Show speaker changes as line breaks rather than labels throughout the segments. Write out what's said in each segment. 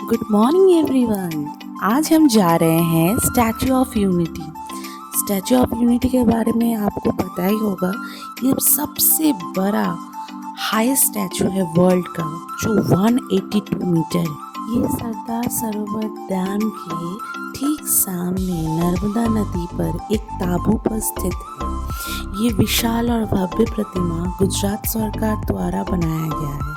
Good morning everyone. आज हम जा रहे हैं statue of unity. Statue of unity के बारे में आपको पता ही होगा। ये सबसे बड़ा हाईएस्ट स्टैचू है वर्ल्ड का, जो 182 मीटर है। ये सरदार सरोवर डैम के ठीक सामने नर्मदा नदी पर एक ताबू पर स्थित है। ये विशाल और भव्य प्रतिमा गुजरात सरकार द्वारा बनाया गया है।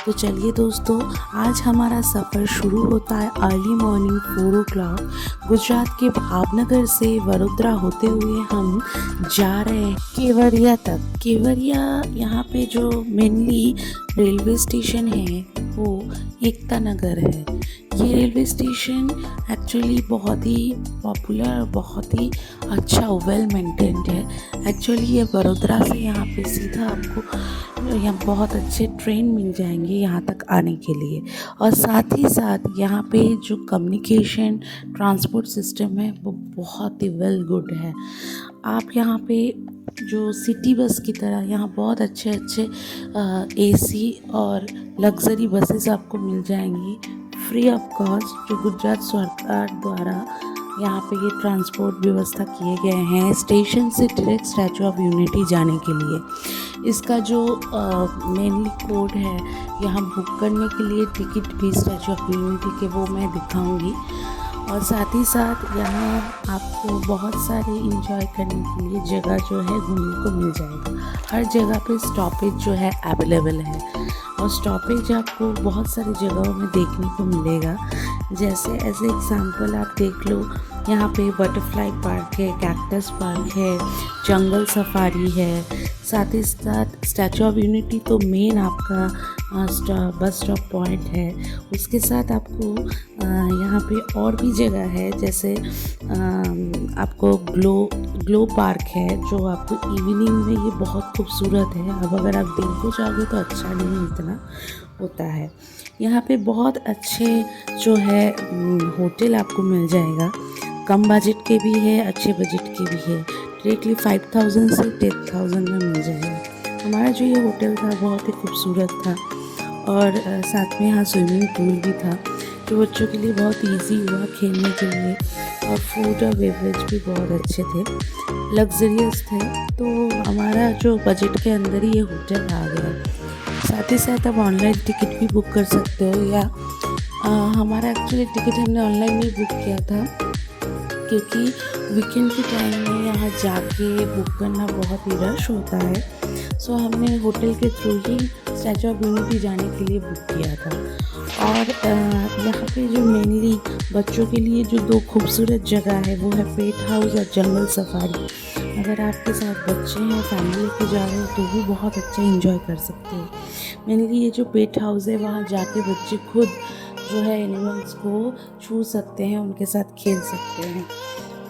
तो चलिए दोस्तों, आज हमारा सफ़र शुरू होता है अर्ली मॉर्निंग 4 o'clock। गुजरात के भावनगर से वडोदरा होते हुए हम जा रहे हैं केवड़िया तक। केवड़िया यहाँ पे जो मेनली रेलवे स्टेशन है वो एकता नगर है। ये रेलवे स्टेशन एक्चुअली बहुत ही पॉपुलर और बहुत ही अच्छा वेल मेंटेन्ड है। एक्चुअली ये वडोदरा से यहाँ पे सीधा आपको यहाँ बहुत अच्छे ट्रेन मिल जाएंगे यहाँ तक आने के लिए। और साथ ही साथ यहाँ पे जो कम्युनिकेशन ट्रांसपोर्ट सिस्टम है वो बहुत ही वेल गुड है। आप यहाँ पे जो सिटी बस की तरह यहाँ बहुत अच्छे अच्छे एसी और लग्जरी बसेस आपको मिल जाएंगी फ्री ऑफ कॉस्ट, जो गुजरात सरकार द्वारा यहाँ पे ये ट्रांसपोर्ट व्यवस्था किए गए हैं स्टेशन से डायरेक्ट स्टैचू ऑफ यूनिटी जाने के लिए। इसका जो मेनली कोड है यहाँ बुक करने के लिए टिकट भी स्टैचू ऑफ यूनिटी के वो मैं दिखाऊंगी। और साथ ही साथ यहाँ आपको बहुत सारे इंजॉय करने के लिए जगह जो है घूमने को मिल जाएगा। हर जगह पे स्टॉपेज जो है अवेलेबल है और स्टॉपेज आपको बहुत सारी जगहों में देखने को मिलेगा। जैसे एज एग्जांपल आप देख लो, यहाँ पे बटरफ्लाई पार्क है, कैक्टस पार्क है, जंगल सफारी है। साथ ही साथ स्टैचू ऑफ यूनिटी तो मेन आपका बस स्टॉप पॉइंट है। उसके साथ आपको यहाँ पे और भी जगह है, जैसे आपको ग्लो पार्क है जो आपको इवनिंग में ये बहुत खूबसूरत है। अब अगर आप दिन को जाओगे तो अच्छा नहीं इतना होता है। यहाँ पे बहुत अच्छे जो है होटल आपको मिल जाएगा। कम बजट के भी है, अच्छे बजट के भी है। डायरेक्टली 5000 से 10,000 में मिल जाएगा। हमारा जो ये होटल था बहुत ही खूबसूरत था और साथ में यहाँ स्विमिंग पूल भी था, जो बच्चों के लिए बहुत इजी हुआ खेलने के लिए। और फूड और बेवरेज भी बहुत अच्छे थे, लग्जरियस थे। तो हमारा जो बजट के अंदर ही ये होटल आ गया। साथ ही साथ आप ऑनलाइन टिकट भी बुक कर सकते हो, या हमारा एक्चुअली टिकट हमने ऑनलाइन नहीं बुक किया था क्योंकि वीकेंड के टाइम में यहाँ जाके बुक करना बहुत ही रश होता है। सो हमने होटल के through he statue of unity जाने के लिए बुक किया था। और यहाँ पे जो मेनली बच्चों के लिए जो दो खूबसूरत जगह है वो है पेट हाउस और जंगल सफारी। अगर आपके साथ बच्चे हैं, फैमिली लेके जा रहे हो तो भी बहुत अच्छा इंजॉय कर सकते हो। मेनली ये जो पेट हाउस है वहाँ जाके बच्चे खुद जो है एनिमल्स को छू सकते हैं, उनके साथ खेल सकते हैं।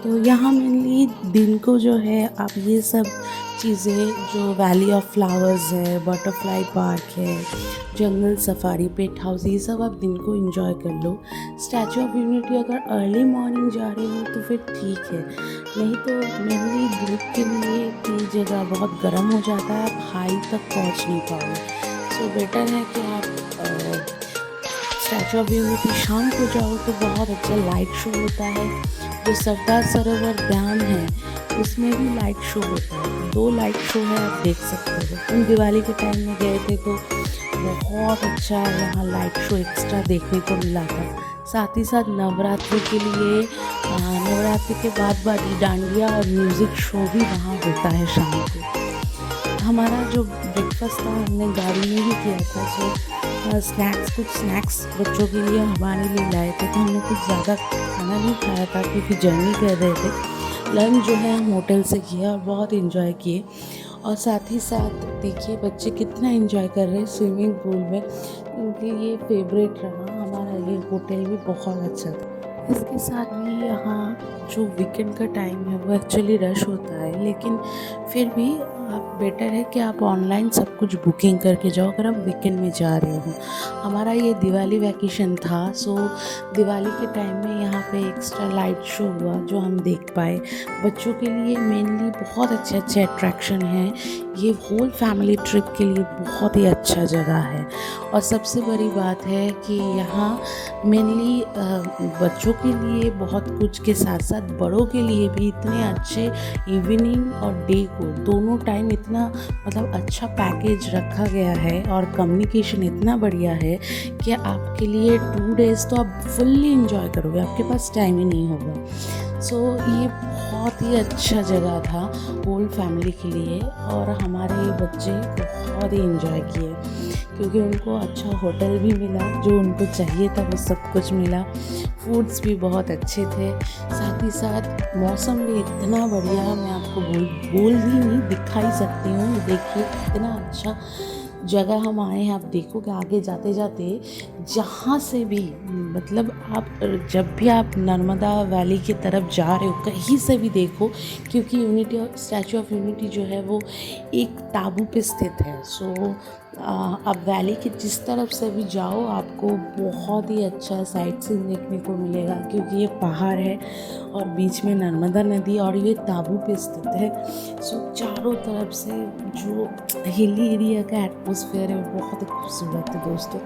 तो यहाँ मेनली दिन को जो है आप ये सब चीज़ें, जो वैली ऑफ फ्लावर्स है, बटरफ्लाई पार्क है, जंगल सफारी, पेट हाउस, ये सब आप दिन को एंजॉय कर लो। स्टैचू ऑफ यूनिटी अगर अर्ली मॉर्निंग जा रहे हो तो फिर ठीक है, नहीं तो मेनली धूप के लिए ये जगह बहुत गर्म हो जाता है, आप हाई तक पहुँच नहीं पाओगे। सो बेटर है कि आप स्टैचू ऑफ यूनिटी शाम को जाओ तो बहुत अच्छा लाइट शो होता है। जो सरदार सरोवर डैम है उसमें भी लाइट शो होता है, 2 लाइट शो है, आप देख सकते हो। हम दिवाली के टाइम में गए थे तो बहुत अच्छा यहाँ लाइट शो एक्स्ट्रा देखने को मिला था। साथ ही साथ नवरात्रि के लिए नवरात्रि के बाद डांडिया और म्यूज़िक शो भी वहाँ होता है शाम को। हमारा जो ब्रेकफास्ट था हमने गाड़ी में ही किया था। सो कुछ स्नैक्स बच्चों के लिए हमारे लिए लाए थे, तो हमने कुछ ज़्यादा खाना नहीं खाया था क्योंकि जर्नी कर रहे थे। लंच जो है हम होटल से किया और बहुत इन्जॉय किए। और साथ ही साथ देखिए बच्चे कितना एंजॉय कर रहे हैं स्विमिंग पूल में, उनके लिए फेवरेट रहा। हमारा ये होटल भी बहुत अच्छा था। इसके साथ भी यहाँ जो वीकेंड का टाइम है वो एक्चुअली रश होता है, लेकिन फिर भी आप बेटर है कि आप ऑनलाइन सब कुछ बुकिंग करके जाओ अगर आप वीकेंड में जा रहे हो। हमारा ये दिवाली वैकेशन था, सो दिवाली के टाइम में यहाँ पे एक्स्ट्रा लाइट शो हुआ जो हम देख पाए। बच्चों के लिए मेनली बहुत अच्छे अच्छे अट्रैक्शन हैं, ये होल फैमिली ट्रिप के लिए बहुत ही अच्छा जगह है। और सबसे बड़ी बात है कि यहाँ मेनली बच्चों के लिए बहुत कुछ के साथ साथ बड़ों के लिए भी इतने अच्छे इवनिंग और डे को दोनों टाइम इतना मतलब अच्छा पैकेज रखा गया है और कम्युनिकेशन इतना बढ़िया है कि आपके लिए 2 डेज़ तो आप फुल्ली इंजॉय करोगे, आपके पास टाइम ही नहीं होगा। सो ये बहुत ही अच्छा जगह था होल फैमिली के लिए और हमारे बच्चे बहुत ही इन्जॉय किए क्योंकि उनको अच्छा होटल भी मिला, जो उनको चाहिए था वो सब कुछ मिला। फूड्स भी बहुत अच्छे थे, साथ ही साथ मौसम भी इतना बढ़िया, मैं आपको बोल भी नहीं दिखा ही सकती हूँ। देखिए इतना अच्छा जगह हम आए हैं, आप देखोगे आगे जाते जाते जहाँ से भी मतलब आप जब भी आप नर्मदा वैली की तरफ जा रहे हो कहीं से भी देखो, क्योंकि यूनिटी स्टैचू ऑफ यूनिटी जो है वो एक टापू पे स्थित है। सो आप वैली के जिस तरफ से भी जाओ आपको बहुत ही अच्छा साइट सीन देखने को मिलेगा क्योंकि ये पहाड़ है और बीच में नर्मदा नदी और ये टापू पे स्थित है। सो चारों तरफ से जो हिली एरिया का एटमॉस्फेयर है वो बहुत ही खूबसूरत है दोस्तों।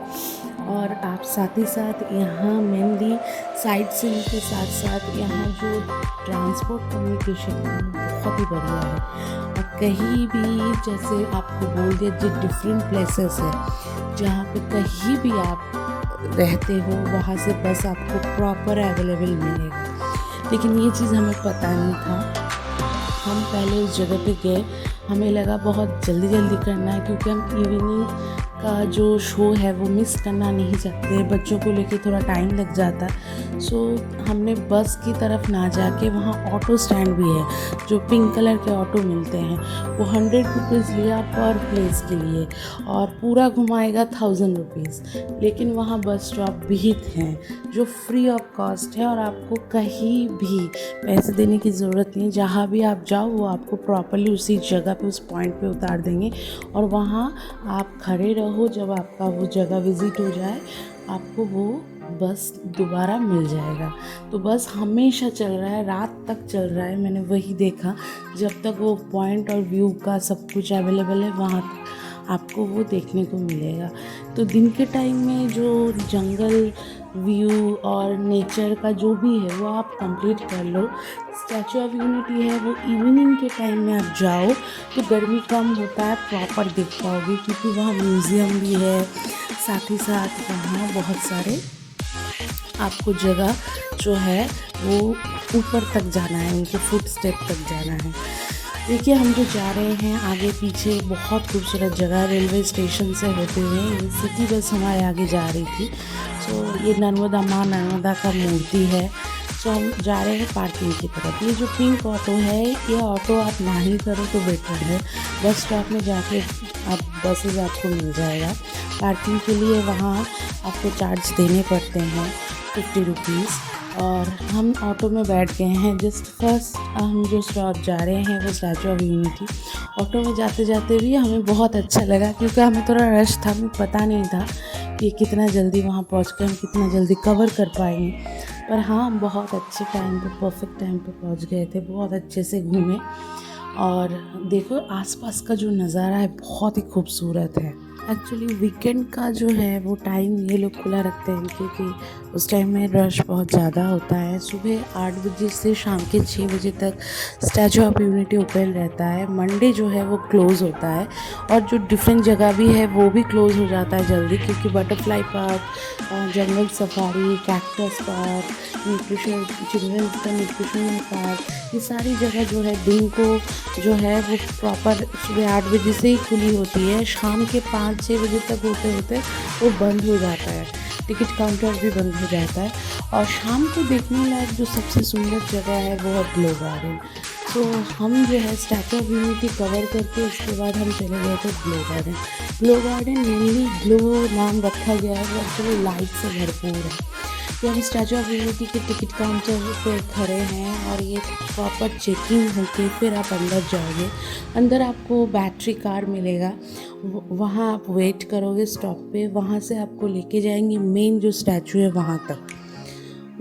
और आप साथ ही साथ यहाँ मेनली साइट सीइंग के साथ साथ यहाँ जो ट्रांसपोर्ट कम्युनिकेशन है बहुत ही बढ़िया है। और कहीं भी जैसे आपको बोल दिया जो डिफरेंट प्लेसेस है जहाँ पे कहीं भी आप रहते हो वहाँ से बस आपको प्रॉपर अवेलेबल मिलेगा, लेकिन ये चीज़ हमें पता नहीं था। हम पहले उस जगह पे गए, हमें लगा बहुत जल्दी जल्दी करना है क्योंकि हम इवनिंग का जो शो है वो मिस करना नहीं चाहते, बच्चों को लेके थोड़ा टाइम लग जाता है। सो हमने बस की तरफ ना जाके वहाँ ऑटो स्टैंड भी है जो पिंक कलर के ऑटो मिलते हैं, वो 100 रुपीज़ लिया पर प्लेस के लिए और पूरा घुमाएगा 1000 रुपीज़। लेकिन वहाँ बस स्टॉप भी हैं जो फ्री ऑफ कॉस्ट है और आपको कहीं भी पैसे देने की ज़रूरत नहीं, जहाँ भी आप जाओ वो आपको प्रॉपरली उसी जगह पे उस पॉइंट पे उतार देंगे और वहाँ आप खड़े रहो, जब आपका वो जगह विज़िट हो जाए आपको वो बस दोबारा मिल जाएगा। तो बस हमेशा चल रहा है, रात तक चल रहा है, मैंने वही देखा जब तक वो पॉइंट और व्यू का सब कुछ अवेलेबल है वहाँ आपको वो देखने को मिलेगा। तो दिन के टाइम में जो जंगल व्यू और नेचर का जो भी है वो आप कंप्लीट कर लो। स्टैचू ऑफ यूनिटी है वो इवनिंग के टाइम में आप जाओ तो गर्मी कम होता है, प्रॉपर देख पाओगे क्योंकि वहाँ म्यूज़ियम भी है, साथ ही साथ वहाँ बहुत सारे आपको जगह जो है वो ऊपर तक जाना है, उनके फुट स्टेप तक जाना है। देखिए हम जो जा रहे हैं आगे पीछे बहुत खूबसूरत जगह, रेलवे स्टेशन से होते हुए ये सिटी बस हमारे आगे जा रही थी। सो ये नर्मदा माँ नर्मदा का मूर्ति है। सो हम जा रहे हैं पार्किंग की तरफ। ये जो पिंक ऑटो है ये ऑटो आप ना ही करो तो बेटर है, बस स्टॉप में जाके आप बसेज आपको मिल जाएगा। पार्किंग के लिए वहाँ आपको चार्ज देने पड़ते हैं 50 रुपीज़ और हम ऑटो में बैठ गए हैं। जस्ट फर्स्ट हम जो स्टॉप जा रहे हैं वो स्टैचू ऑफ यूनिटी। ऑटो में जाते जाते भी हमें बहुत अच्छा लगा क्योंकि हमें थोड़ा रश था, हमें पता नहीं था कि कितना जल्दी वहाँ पहुँच कर हम कितना जल्दी कवर कर पाएंगे, पर हाँ हम बहुत अच्छे टाइम पे परफेक्ट टाइम पे पहुँच गए थे, बहुत अच्छे से घूमे। और देखो आसपास का जो नज़ारा है बहुत ही खूबसूरत है। एक्चुअली वीकेंड का जो है वो टाइम ये लोग खुला रखते हैं क्योंकि उस टाइम में रश बहुत ज़्यादा होता है। सुबह 8 बजे से शाम के 6 बजे तक स्टैचू ऑफ यूनिटी ओपन रहता है। मंडे जो है वो क्लोज़ होता है और जो डिफरेंट जगह भी है वो भी क्लोज़ हो जाता है जल्दी क्योंकि butterfly park, jungle safari, cactus park, nutrition children's का न्यूट्रिशनल पार्क, ये सारी जगह जो है दिन को जो है वो प्रॉपर सुबह 8 बजे से ही खुली होती है, शाम के 5-6 बजे तक होते होते वो बंद हो जाता है, टिकट काउंटर भी बंद हो जाता है। और शाम को देखने लायक जो सबसे सुंदर जगह है वो है ग्लो गार्डन। तो हम जो है स्टैचू ऑफ यूनिटी कवर करके उसके बाद हम चले गए थे glow garden. Glow garden mainly glow नाम रखा गया है, वो एक्चुअली लाइट से भरपूर है। कि हम स्टैचू ऑफ यूनिटी के टिकट काउंटर पे खड़े हैं और ये प्रॉपर चेकिंग होके फिर आप अंदर जाओगे। अंदर आपको बैटरी कार मिलेगा, वहाँ आप वेट करोगे स्टॉप पे, वहाँ से आपको लेके जाएंगे मेन जो स्टैचू है वहाँ तक।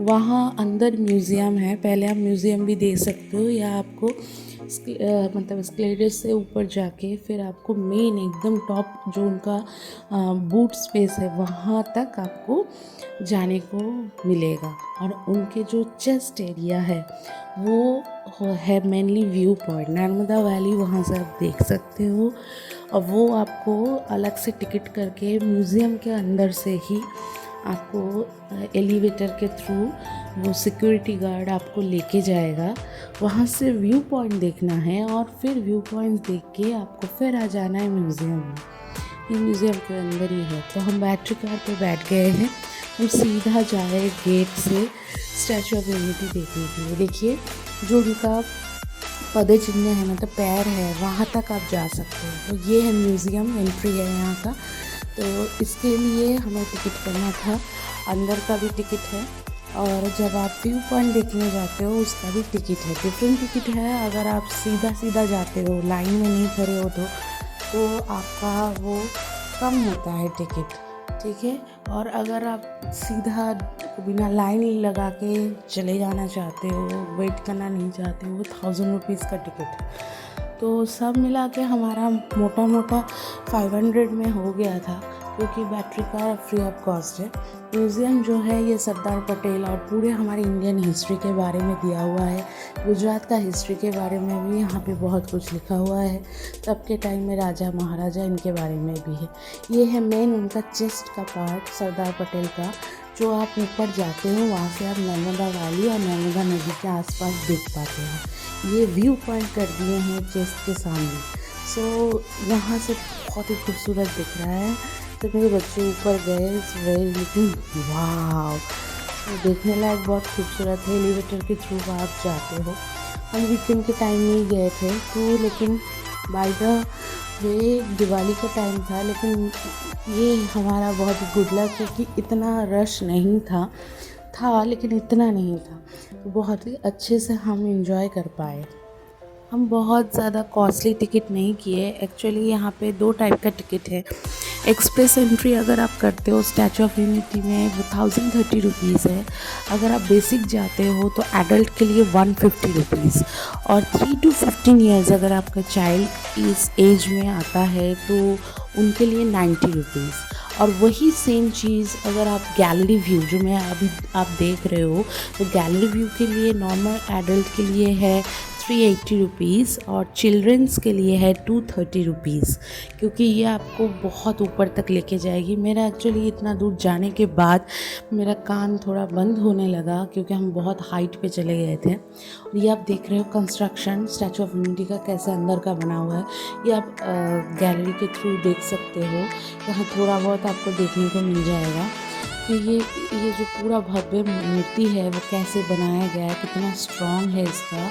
वहाँ अंदर म्यूज़ियम है, पहले आप म्यूज़ियम भी देख सकते हो, या आपको मतलब एस्केलेटर से ऊपर जाके फिर आपको मेन एकदम टॉप जो उनका बूट स्पेस है वहाँ तक आपको जाने को मिलेगा। और उनके जो चेस्ट एरिया है वो है mainly view point, Narmada valley वहाँ से आप देख सकते हो। और वो आपको अलग से टिकट करके म्यूज़ियम के अंदर से ही आपको एलिवेटर के थ्रू वो सिक्योरिटी गार्ड आपको लेके जाएगा। वहाँ से व्यू पॉइंट देखना है और फिर व्यू पॉइंट देख के आपको फिर आ जाना है म्यूज़ियम में। ये म्यूज़ियम के अंदर ही है। तो हम बैटरी कार पे बैठ गए हैं, हम सीधा जा रहे गेट से स्टैचू ऑफ यूनिटी देखने के लिए। देखिए जो उनका पद चिन्ह है, मतलब पैर है, वहाँ तक आप जा सकते हो। तो ये है म्यूज़ियम, एंट्री है यहाँ का। तो इसके लिए हमें टिकट करना था, अंदर का भी टिकट है और जब आप व्यू पॉइंट देखने जाते हो उसका भी टिकट है, डिफरेंट टिकट है। अगर आप सीधा सीधा जाते हो, लाइन में नहीं खड़े हो तो आपका वो कम होता है टिकट, ठीक है। और अगर आप सीधा बिना लाइन लगा के चले जाना चाहते हो, वेट करना नहीं चाहते हो, 1000 रुपीज़ का टिकट है। तो सब मिला के हमारा मोटा मोटा 500 में हो गया था, क्योंकि battery car free of cost है। म्यूज़ियम जो है ये सरदार पटेल और पूरे हमारे इंडियन हिस्ट्री के बारे में दिया हुआ है। गुजरात का हिस्ट्री के बारे में भी यहाँ पे बहुत कुछ लिखा हुआ है, तब के टाइम में राजा महाराजा इनके बारे में भी है। ये है मेन उनका चेस्ट का पार्ट सरदार पटेल का, जो आप ऊपर जाते हो वहाँ से आप नर्मदा वैली और नर्मदा नदी के आसपास देख पाते हो। ये व्यू पॉइंट कर दिए हैं चेस्ट के सामने। सो यहाँ से बहुत ही खूबसूरत दिख रहा है। तो मेरे बच्चे ऊपर गए, लेकिन वाह, तो देखने लायक बहुत खूबसूरत है। एलिवेटर के थ्रू आप जाते हो। हम वीकेंड के टाइम में गए थे, तो लेकिन बाय द वे दिवाली का टाइम था, लेकिन ये हमारा बहुत गुड लक है कि इतना रश नहीं था लेकिन इतना नहीं था, तो बहुत ही अच्छे से हम एंजॉय कर पाए। हम बहुत ज़्यादा कॉस्टली टिकट नहीं किए। एक्चुअली यहाँ पे 2 टाइप का टिकट है। एक्सप्रेस एंट्री अगर आप करते हो स्टैचू ऑफ यूनिटी में वो 1030 रुपीज़ है। अगर आप बेसिक जाते हो तो एडल्ट के लिए 150 रुपीज़, और 3 to 15 ईयर्स अगर आपका चाइल्ड इस एज में आता है तो उनके लिए 90 रुपीज़। और वही सेम चीज़ अगर आप गैलरी व्यू जो मैं अभी आप देख रहे हो, तो गैलरी व्यू के लिए नॉर्मल एडल्ट के लिए है 380 रुपीज़ और चिल्ड्रंस के लिए है 230 रुपीज़, क्योंकि ये आपको बहुत ऊपर तक लेके जाएगी। मेरा एक्चुअली इतना दूर जाने के बाद मेरा कान थोड़ा बंद होने लगा, क्योंकि हम बहुत हाइट पे चले गए थे। और ये आप देख रहे हो कंस्ट्रक्शन स्टैचू ऑफ यूनिटी का कैसे अंदर का बना हुआ है, ये आप गैलरी के थ्रू देख सकते हो। यहाँ थोड़ा बहुत आपको देखने को मिल जाएगा कि ये जो पूरा भव्य मूर्ति है वो कैसे बनाया गया है, कितना स्ट्रॉन्ग है इसका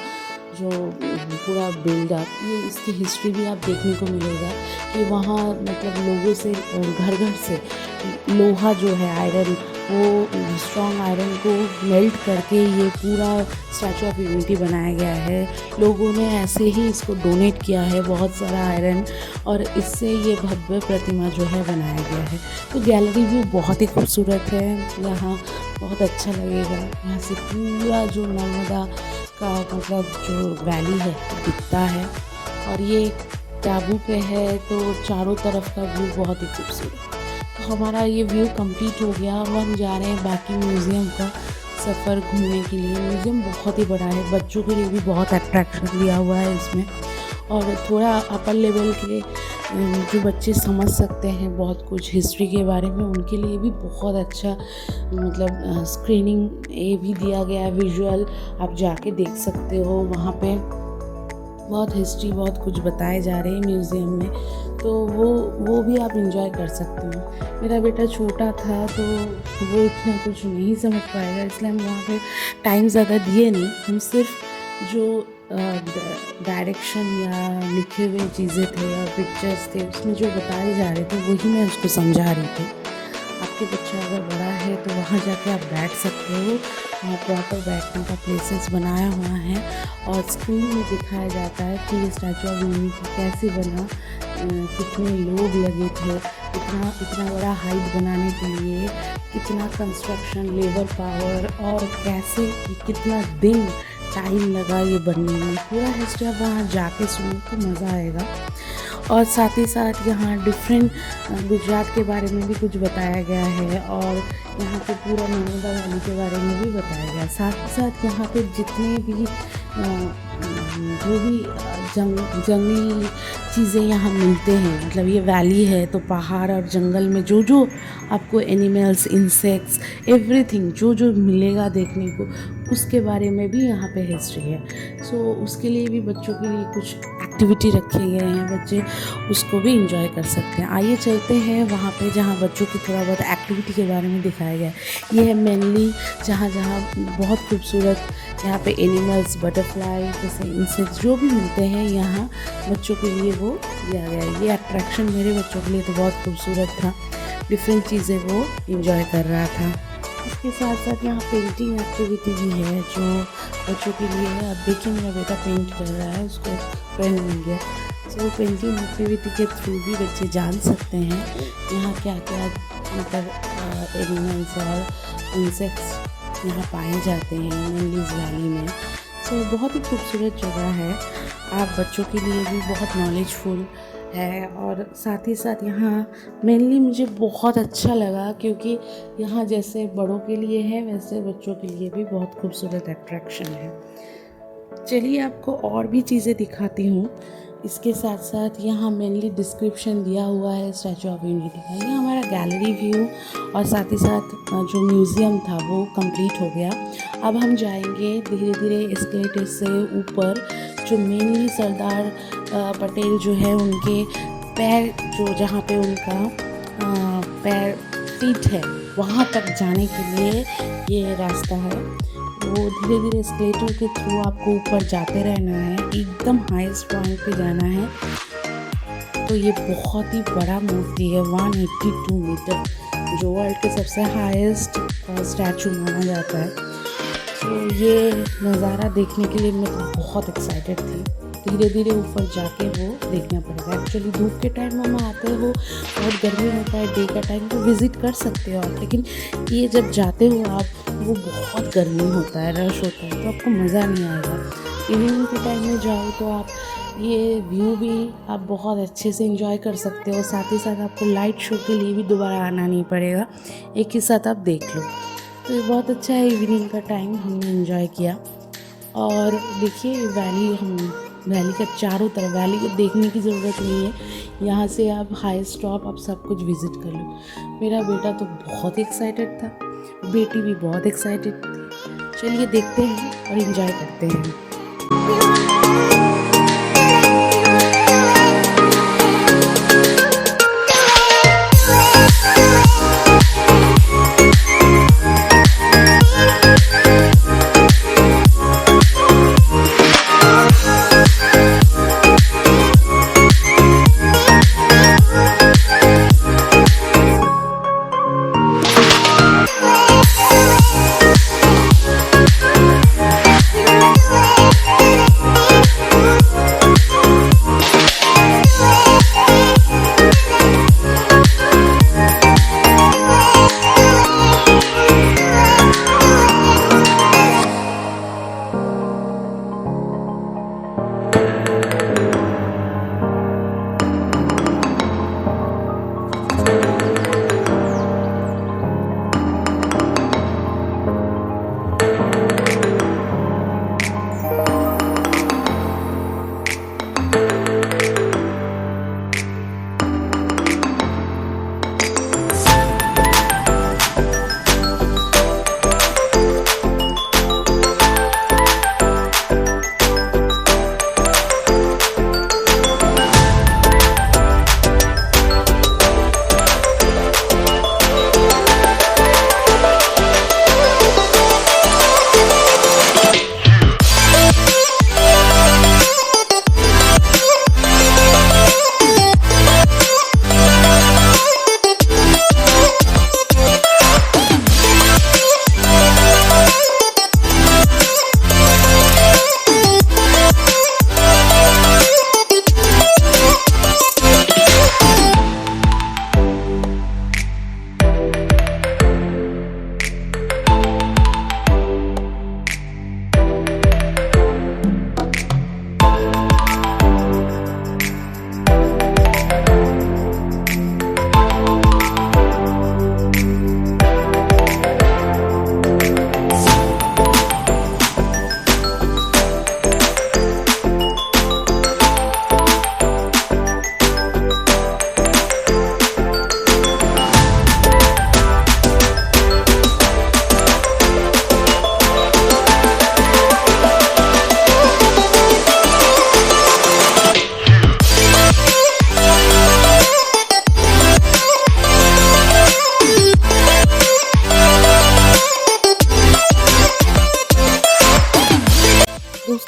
जो पूरा बिल्डअप। ये इसकी हिस्ट्री भी आप देखने को मिलेगा कि वहाँ मतलब लोगों से घर घर से लोहा जो है आयरन, वो स्ट्रॉन्ग आयरन को मेल्ट करके ये पूरा स्टैचू ऑफ यूनिटी बनाया गया है। लोगों ने ऐसे ही इसको डोनेट किया है बहुत सारा आयरन, और इससे ये भव्य प्रतिमा जो है बनाया गया है। तो गैलरी व्यू बहुत ही खूबसूरत है, यहाँ बहुत अच्छा लगेगा। यहाँ से पूरा जो नर्मदा का मतलब जो वैली है दिखता है, और ये टाबू पे है तो चारों तरफ का व्यू बहुत ही खूबसूरत। तो हमारा ये व्यू कंप्लीट हो गया। अब हम जा रहे हैं बाकी म्यूज़ियम का सफ़र घूमने के लिए। म्यूज़ियम बहुत ही बड़ा है, बच्चों के लिए भी बहुत अट्रैक्शन दिया हुआ है इसमें, और थोड़ा अपर लेवल के जो बच्चे समझ सकते हैं बहुत कुछ हिस्ट्री के बारे में, उनके लिए भी बहुत अच्छा मतलब स्क्रीनिंग ये भी दिया गया है, विजुअल आप जाके देख सकते हो। वहाँ पे बहुत हिस्ट्री बहुत कुछ बताए जा रहे हैं म्यूज़ियम में, तो वो भी आप इंजॉय कर सकते हो। मेरा बेटा छोटा था तो वो इतना कुछ नहीं समझ पाएगा, इसलिए हम वहाँ पे टाइम ज़्यादा दिए नहीं। हम सिर्फ जो डायरेक्शन या लिखे हुए चीज़ें थे और पिक्चर्स थे उसमें जो बताए जा रहे थे वही मैं उसको समझा रही थी। आपके बच्चे बच्चा अगर बड़ा है तो वहाँ जाके आप बैठ सकते हो। वहाँ प्रॉपर बैठने का प्लेसेस बनाया हुआ है और स्क्रीन में दिखाया जाता है कि ये स्टैचू ऑफ यूनिटी कैसे बना, कितने लोग लगे थे, इतना बड़ा हाइट बनाने के लिए, कितना कंस्ट्रक्शन लेबर पावर और कैसे कितना दिन टाइम लगा ये बनने में। पूरा हिस्ट्री आप वहाँ जाके सुनो तो मज़ा आएगा। और साथ ही साथ यहाँ डिफरेंट गुजरात के बारे में भी कुछ बताया गया है और यहाँ पे पूरा नर्मदा वैली के बारे में भी बताया गया है। साथ ही साथ यहाँ पे जितने भी जो भी जंगली चीज़ें यहाँ मिलते हैं, मतलब ये वैली है तो पहाड़ और जंगल में जो जो आपको एनिमल्स, इंसेक्ट्स, एवरीथिंग जो जो मिलेगा देखने को, उसके बारे में भी यहाँ पे हिस्ट्री है। सो उसके लिए भी बच्चों के लिए कुछ एक्टिविटी रखे गए हैं, बच्चे उसको भी इंजॉय कर सकते हैं। आइए चलते हैं वहाँ पे जहाँ बच्चों की थोड़ा बहुत एक्टिविटी के बारे में दिखाया गया है। ये है मेनली जहाँ बहुत खूबसूरत यहाँ पे एनिमल्स, बटरफ्लाई जैसे इंसेक्ट्स जो भी मिलते हैं यहाँ बच्चों के लिए वो दिया गया है। ये अट्रैक्शन मेरे बच्चों के लिए तो बहुत खूबसूरत था, डिफरेंट चीज़ें वो इंजॉय कर रहा था। इसके साथ साथ यहाँ पेंटिंग एक्टिविटी भी है जो बच्चों के लिए है। अब देखिए मेरा बेटा पेंट कर रहा है, उसको फ्रेंड मिल गया। सो पेंटिंग एक्टिविटी के थ्रू भी बच्चे जान सकते हैं यहाँ क्या क्या मतलब एनिमल्स और इंसेक्ट्स यहाँ पाए जाते हैं मेनलीज वैली में। सो बहुत ही खूबसूरत जगह है, आप बच्चों के लिए भी बहुत नॉलेजफुल है। और साथ ही साथ यहाँ मेनली मुझे बहुत अच्छा लगा क्योंकि यहाँ जैसे बड़ों के लिए है वैसे बच्चों के लिए भी बहुत खूबसूरत अट्रैक्शन है। चलिए आपको और भी चीज़ें दिखाती हूँ। इसके साथ साथ यहाँ मेनली डिस्क्रिप्शन दिया हुआ है स्टैचू ऑफ यूनिटी का। ये हमारा गैलरी व्यू और साथ ही साथ जो म्यूज़ियम था वो कंप्लीट हो गया। अब हम जाएंगे धीरे धीरे एस्केलेटर से ऊपर, जो मेनली सरदार पटेल जो है उनके पैर, जो जहाँ पे उनका पैर फीट है वहाँ तक जाने के लिए ये रास्ता है। वो धीरे धीरे एस्केलेटर के थ्रू आपको ऊपर जाते रहना है, एकदम हाईएस्ट पॉइंट पे जाना है। तो ये बहुत ही बड़ा मूर्ति है, 182 मीटर, जो वर्ल्ड के सबसे हाईएस्ट स्टैचू माना जाता है। तो ये नज़ारा देखने के लिए मैं बहुत एक्साइटेड थी। धीरे धीरे ऊपर जाके वो देखना पड़ेगा। एक्चुअली धूप के टाइम में आते हो बहुत गर्मी होता है, डे का टाइम तो विज़िट कर सकते हो आप, लेकिन ये जब जाते हो आप वो बहुत गर्मी होता है, रश होता है, तो आपको मज़ा नहीं आएगा। इवनिंग के टाइम में जाओ तो आप ये व्यू भी आप बहुत अच्छे से एंजॉय कर सकते हो। साथ ही साथ आपको लाइट शो के लिए भी दोबारा आना नहीं पड़ेगा, एक ही साथ आप देख लो। तो ये बहुत अच्छा है, इवनिंग का टाइम हमने एंजॉय किया। और देखिए वैली का चारों तरफ, वैली को देखने की ज़रूरत नहीं है, यहाँ से आप हाईएस्ट टॉप आप सब कुछ विज़िट कर लो। मेरा बेटा तो बहुत एक्साइटेड था, बेटी भी बहुत एक्साइटेड थी। चलिए देखते हैं और एंजॉय करते हैं।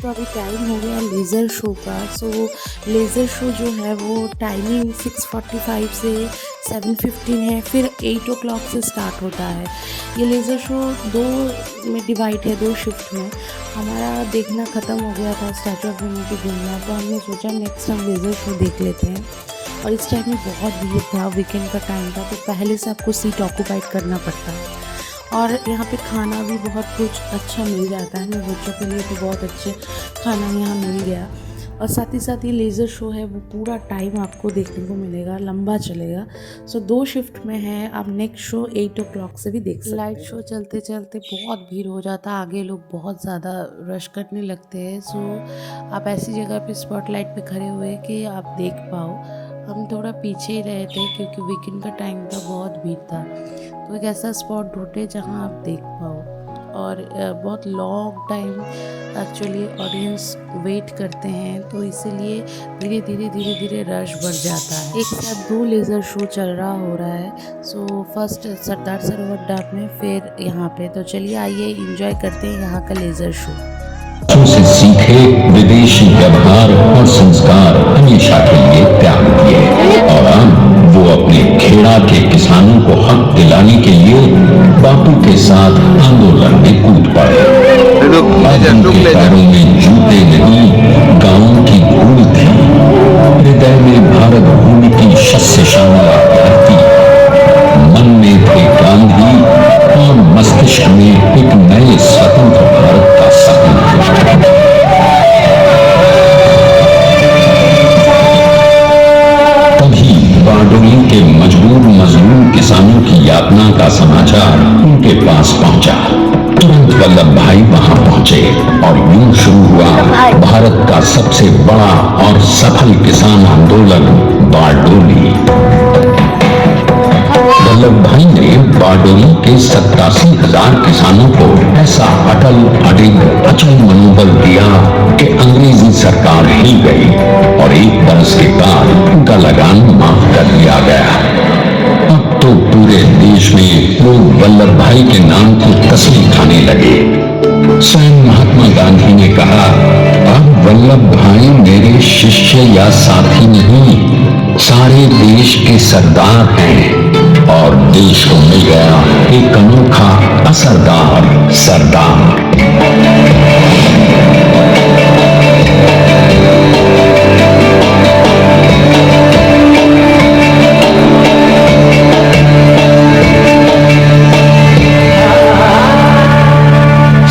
तो अभी टाइम हो गया लेज़र शो का। सो लेज़र शो जो है वो टाइमिंग 6:45 से 7:15 है, फिर 8 o'clock से स्टार्ट होता है। ये लेज़र शो दो में डिवाइड है, 2 शिफ्ट में। हमारा देखना ख़त्म हो गया था स्टैचू ऑफ यूनिटी घूमना, तो हमने सोचा नेक्स्ट हम लेज़र शो देख लेते हैं। और इस टाइम में बहुत भीड़ था, वीकेंड का टाइम था, तो पहले से आपको सीट ऑक्यूपाइड करना पड़ता है। और यहाँ पे खाना भी बहुत कुछ अच्छा मिल जाता है, मेरे बच्चों के लिए तो बहुत अच्छे खाना यहाँ मिल गया। और साथ ही साथ ये लेज़र शो है वो पूरा टाइम आपको देखने को मिलेगा, लंबा चलेगा। सो 2 शिफ्ट में है, आप नेक्स्ट शो 8 o'clock से भी देख सकते हैं। लाइट शो चलते चलते बहुत भीड़ हो जाता है, आगे लोग बहुत ज़्यादा रश करने लगते हैं। सो आप ऐसी जगह पे स्पॉटलाइट पे खड़े हुए कि आप देख पाओ। हम थोड़ा पीछे ही रहे थे क्योंकि वीकेंड का टाइम था, बहुत भीड़ था। तो एक ऐसा स्पॉट ढूंढे जहाँ आप देख पाओ। और बहुत long time actually audience wait करते हैं, तो इसीलिए धीरे धीरे रश बढ़ जाता है। एक साथ 2 लेज़र शो चल रहा हो रहा है। So first Sardar Sarovar dam में, फिर यहाँ पे। तो चलिए आइए एंजॉय करते हैं यहाँ का लेज़र शो।
से सीखे विदेशी व्यवहार और संस्कार हमेशा के लिए त्याग किए और अब वो अपने खेड़ा के किसानों को हक दिलाने के लिए बापू के साथ आंदोलन में कूद पड़े। अब उनके पैरों में जूते नहीं, गांव की धूल थी। हृदय में भारत भूमि की शस्य श्यामला धरती, मन में थे गांधी और मस्तिष्क में एक नए स्वतंत्र भारत का सपना। तभी बारडोली के मजबूर मजलूम किसानों की यातना का समाचार उनके पास पहुंचा। तुरंत वल्लभ भाई वहां पहुंचे और यूं शुरू हुआ भारत का सबसे बड़ा और सफल किसान आंदोलन बारडोली। वल्लभ भाई ने बारडोली के 87,000 किसानों को ऐसा अटल अडिग अचल मनोबल दिया कि अंग्रेजी सरकार हिल गई और 1 बरस के बाद उनका लगान माफ कर दिया गया। अब तो पूरे देश में लोग वल्लभ भाई के नाम की कसम खाने लगे। स्वयं महात्मा गांधी ने कहा, अब वल्लभ भाई मेरे शिष्य या साथी नहीं, सारे देश के सरदार हैं। और देश को मिल गया एक अनोखा असरदार सरदार।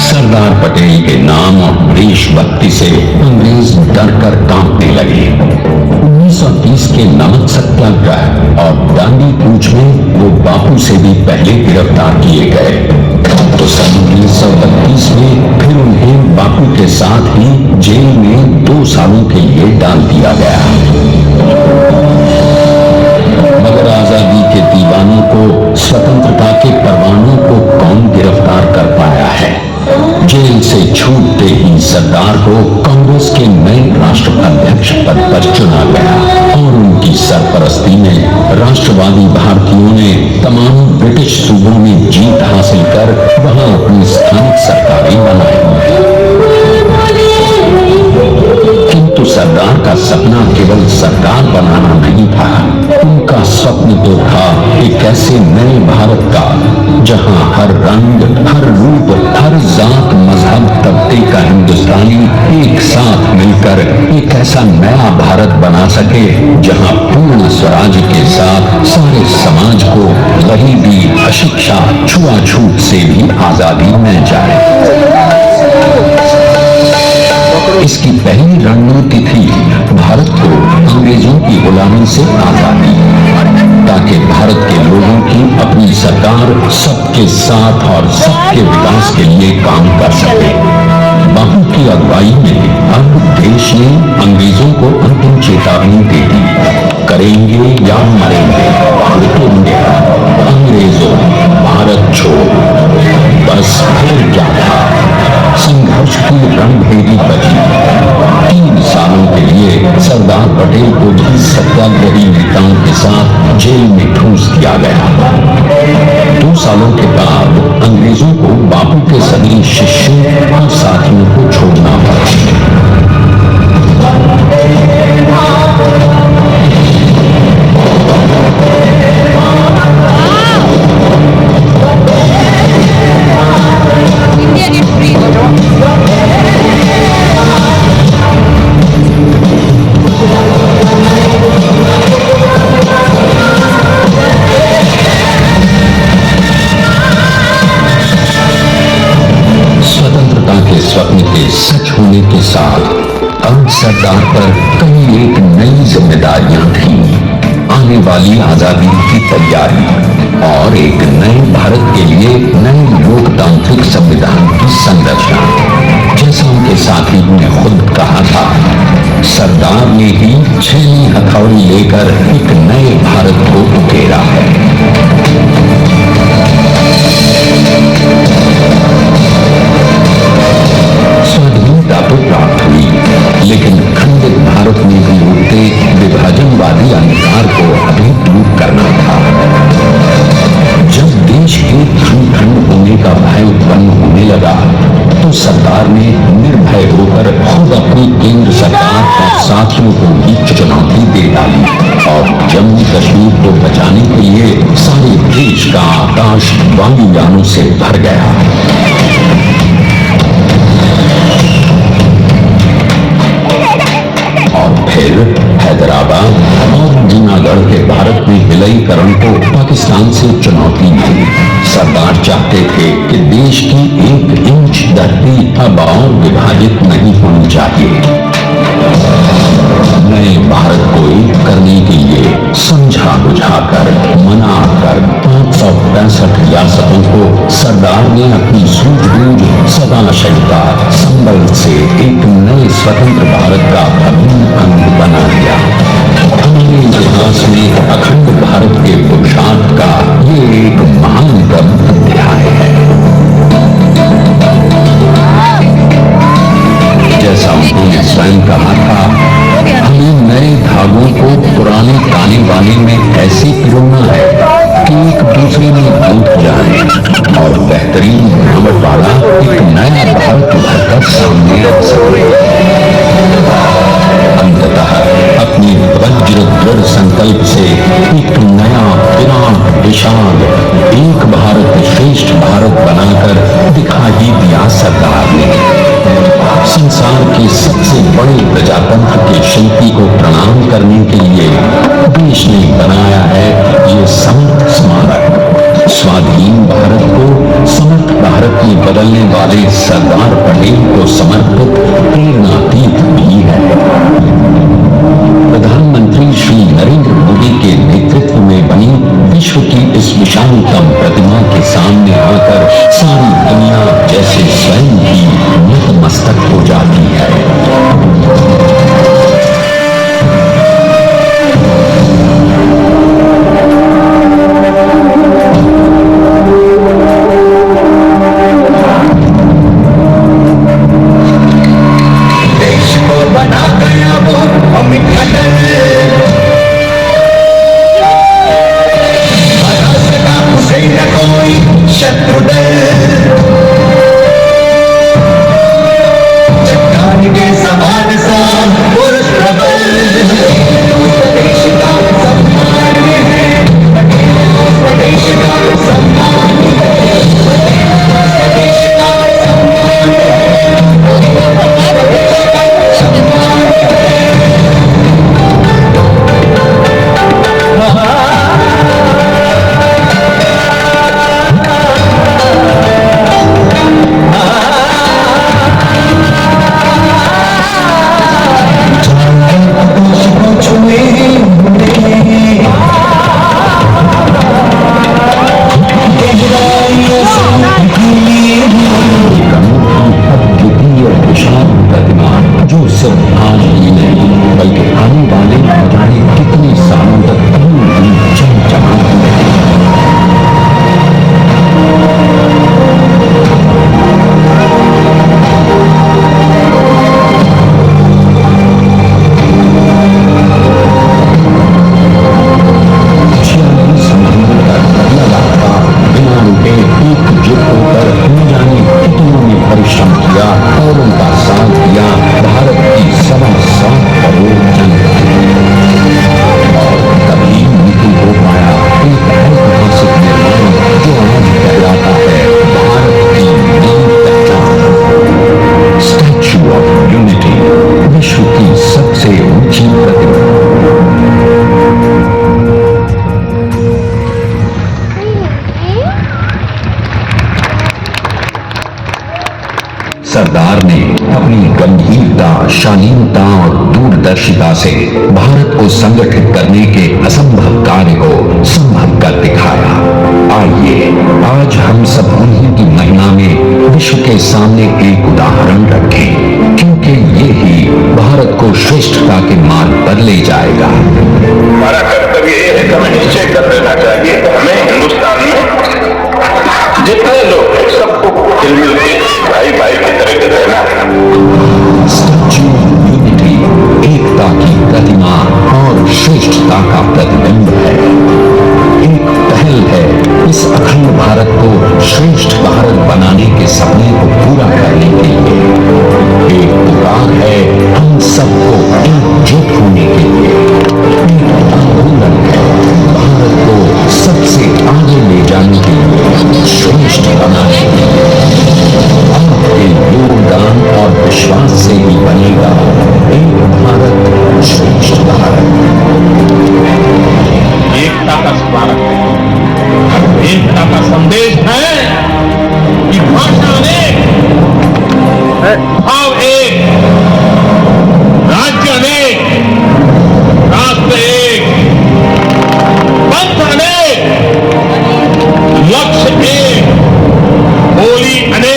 सरदार पटेल के नाम और देशभक्ति से अंग्रेज डर कर कांपने लगे। 1930 के नमक सत्याग्रह और दांडी कूच में वो बापू से भी पहले गिरफ्तार किए गए। तो सन 1932 में फिर उन्हें बापू के साथ ही जेल में 2 सालों के लिए डाल दिया गया। मगर आजादी के दीवानों को, स्वतंत्रता के परवानों को कौन गिरफ्तार कर पाया है? जेल से छूटते ही सरदार को कांग्रेस के नए राष्ट्राध्यक्ष पद पर चुना गया और उनकी सरपरस्ती में राष्ट्रवादी भारतीयों ने तमाम ब्रिटिश सूबों में जीत हासिल कर वहां अपनी स्थानिक सरकारें बनाई। किंतु सरदार का सपना केवल सरकार बनाना नहीं था, उनका स्वप्न तो था एक ऐसे नए भारत का जहां हर रंग, हर रूप, हर जात, मजहब, तबके का हिंदुस्तानी एक साथ मिलकर एक ऐसा नया भारत बना सके जहां पूर्ण स्वराज के साथ सारे समाज को गरीबी, अशिक्षा, छुआछूत से भी आजादी मिल जाए। इसकी पहली रणनीति थी भारत को अंग्रेजों की गुलामी से आजादी, ताकि भारत के लोगों की अपनी सरकार सबके साथ और सबके विकास के लिए काम कर सके। बापू की अगुवाई में अब देश ने अंग्रेजों को अंतिम चेतावनी दे दी, करेंगे या मरेंगे, अंग्रेजों भारत छोड़ो। बस फिर क्या था, संघर्ष की रणभेदी बची। 3 सालों के लिए सरदार पटेल को भी सत्याग्रही नेताओं के साथ जेल में ठूंस दिया गया। 2 सालों के बाद अंग्रेजों को बापू के सभी शिष्यों और साथियों को छोड़ना पड़ा। स्वप्न के सच होने के साथ अब सरदार पर कई एक नई जिम्मेदारियां थीं। आने वाली आजादी की तैयारी और एक नए भारत के लिए नए लोकतांत्रिक संविधान की संरचना। जैसा उनके साथी ने खुद कहा था, सरदार ने ही 6वीं हथौड़ी लेकर एक नए भारत को उकेरा है। स्वाधीनता तो प्राप्त हुई, लेकिन खंडित भारत में भी उठते विभाजनवादी अंधकार को अभी दूर करना था। जब देश के खंड खंड होने का भय उत्पन्न होने लगा तो सरकार ने निर्भय होकर खुद अपनी केंद्र सरकार और साथियों को भी चुनौती दे डाली और जम्मू कश्मीर को बचाने के लिए सारे देश का आकाश वायुयानों से भर गया। और फिर हैदराबाद और जूनागढ़ के भारत में विलयीकरण को पाकिस्तान से चुनौती मिली। सरदार चाहते थे कि देश की 1 इंच धरती अब और विभाजित नहीं होनी चाहिए। नए भारत को एक करने के लिए समझा बुझाकर मनाकर 565 रियासतों को सरदार ने अपनी सूझबूझ सदाशयता संबल से एक नए स्वतंत्र भारत का अभिन्न अंग बना दिया। हमारे इतिहास में अखंड भारत के पुरुषार्थ का ये एक महानतम अध्याय है। जैसा उन्होंने स्वयं कहा था, हमें नए धागों को पुराने ताने बाने में ऐसे पिरोना है कि एक दूसरे में गूंथ जाए और बेहतरीन बनावट वाला एक नया भारत भरकर सामने आ सके। अंततः अपनी वज्र दृढ़ संकल्प से एक नया विराट विशाल एक भारत श्रेष्ठ भारत बनाकर दिखा ही दिया सरदार ने। संसार के सबसे बड़े प्रजातंत्र के शिल्पी को प्रणाम करने के लिए देश ने बनाया है ये समर्थ स्मारक। स्वाधीन भारत को समर्थ भारत में बदलने वाले सरदार पटेल को समर्पित प्रेरणातीत भी है। प्रधानमंत्री श्री नरेंद्र मोदी के नेतृत्व में बनी विश्व की इस विशालतम प्रतिमा के सामने आकर सारी दुनिया जैसे स्वयं ही नतमस्तक हो जाती है। देश को बना गया वो अमित अटल, उसे न कोई शत्रु डर, चट्टान के समान सरदार ने अपनी गंभीरता, शालीनता और दूरदर्शिता से भारत को संगठित करने के असंभव कार्य को संभव कर दिखाया। आइए आज हम सब उन्हीं की महिमा में विश्व के सामने एक उदाहरण रखें, क्योंकि ये ही भारत को श्रेष्ठता के मार्ग पर ले जाएगा।
हमारा कर्तव्य ये है कि हमें निश्चय कर लेना चाहिए कि हमें हिंदुस्तान में जितने लोग हैं सबको हिलमिल के भाई भाई की तरह के रहना है।
स्टैच्यू ऑफ यूनिटी एकता की प्रतिमा और श्रेष्ठता का प्रतिबिंब है। एक पहल है इस अखंड भारत को श्रेष्ठ भारत बनाने के सपने को पूरा करने के लिए। एक पुकार है हम सबको एकजुट होने के लिए। एक आंदोलन है भारत को सबसे आगे ले जाने के लिए, श्रेष्ठ बनाने के लिए। आपके योगदान और विश्वास से ही बनेगा एक भारत श्रेष्ठ भारत।
एकता का स्मारक है, एकता का संदेश है कि भाषा अनेक, भाव एक, राज्य अनेक, राष्ट्र एक, पंथ अनेक, लक्ष्य एक, बोली अनेक।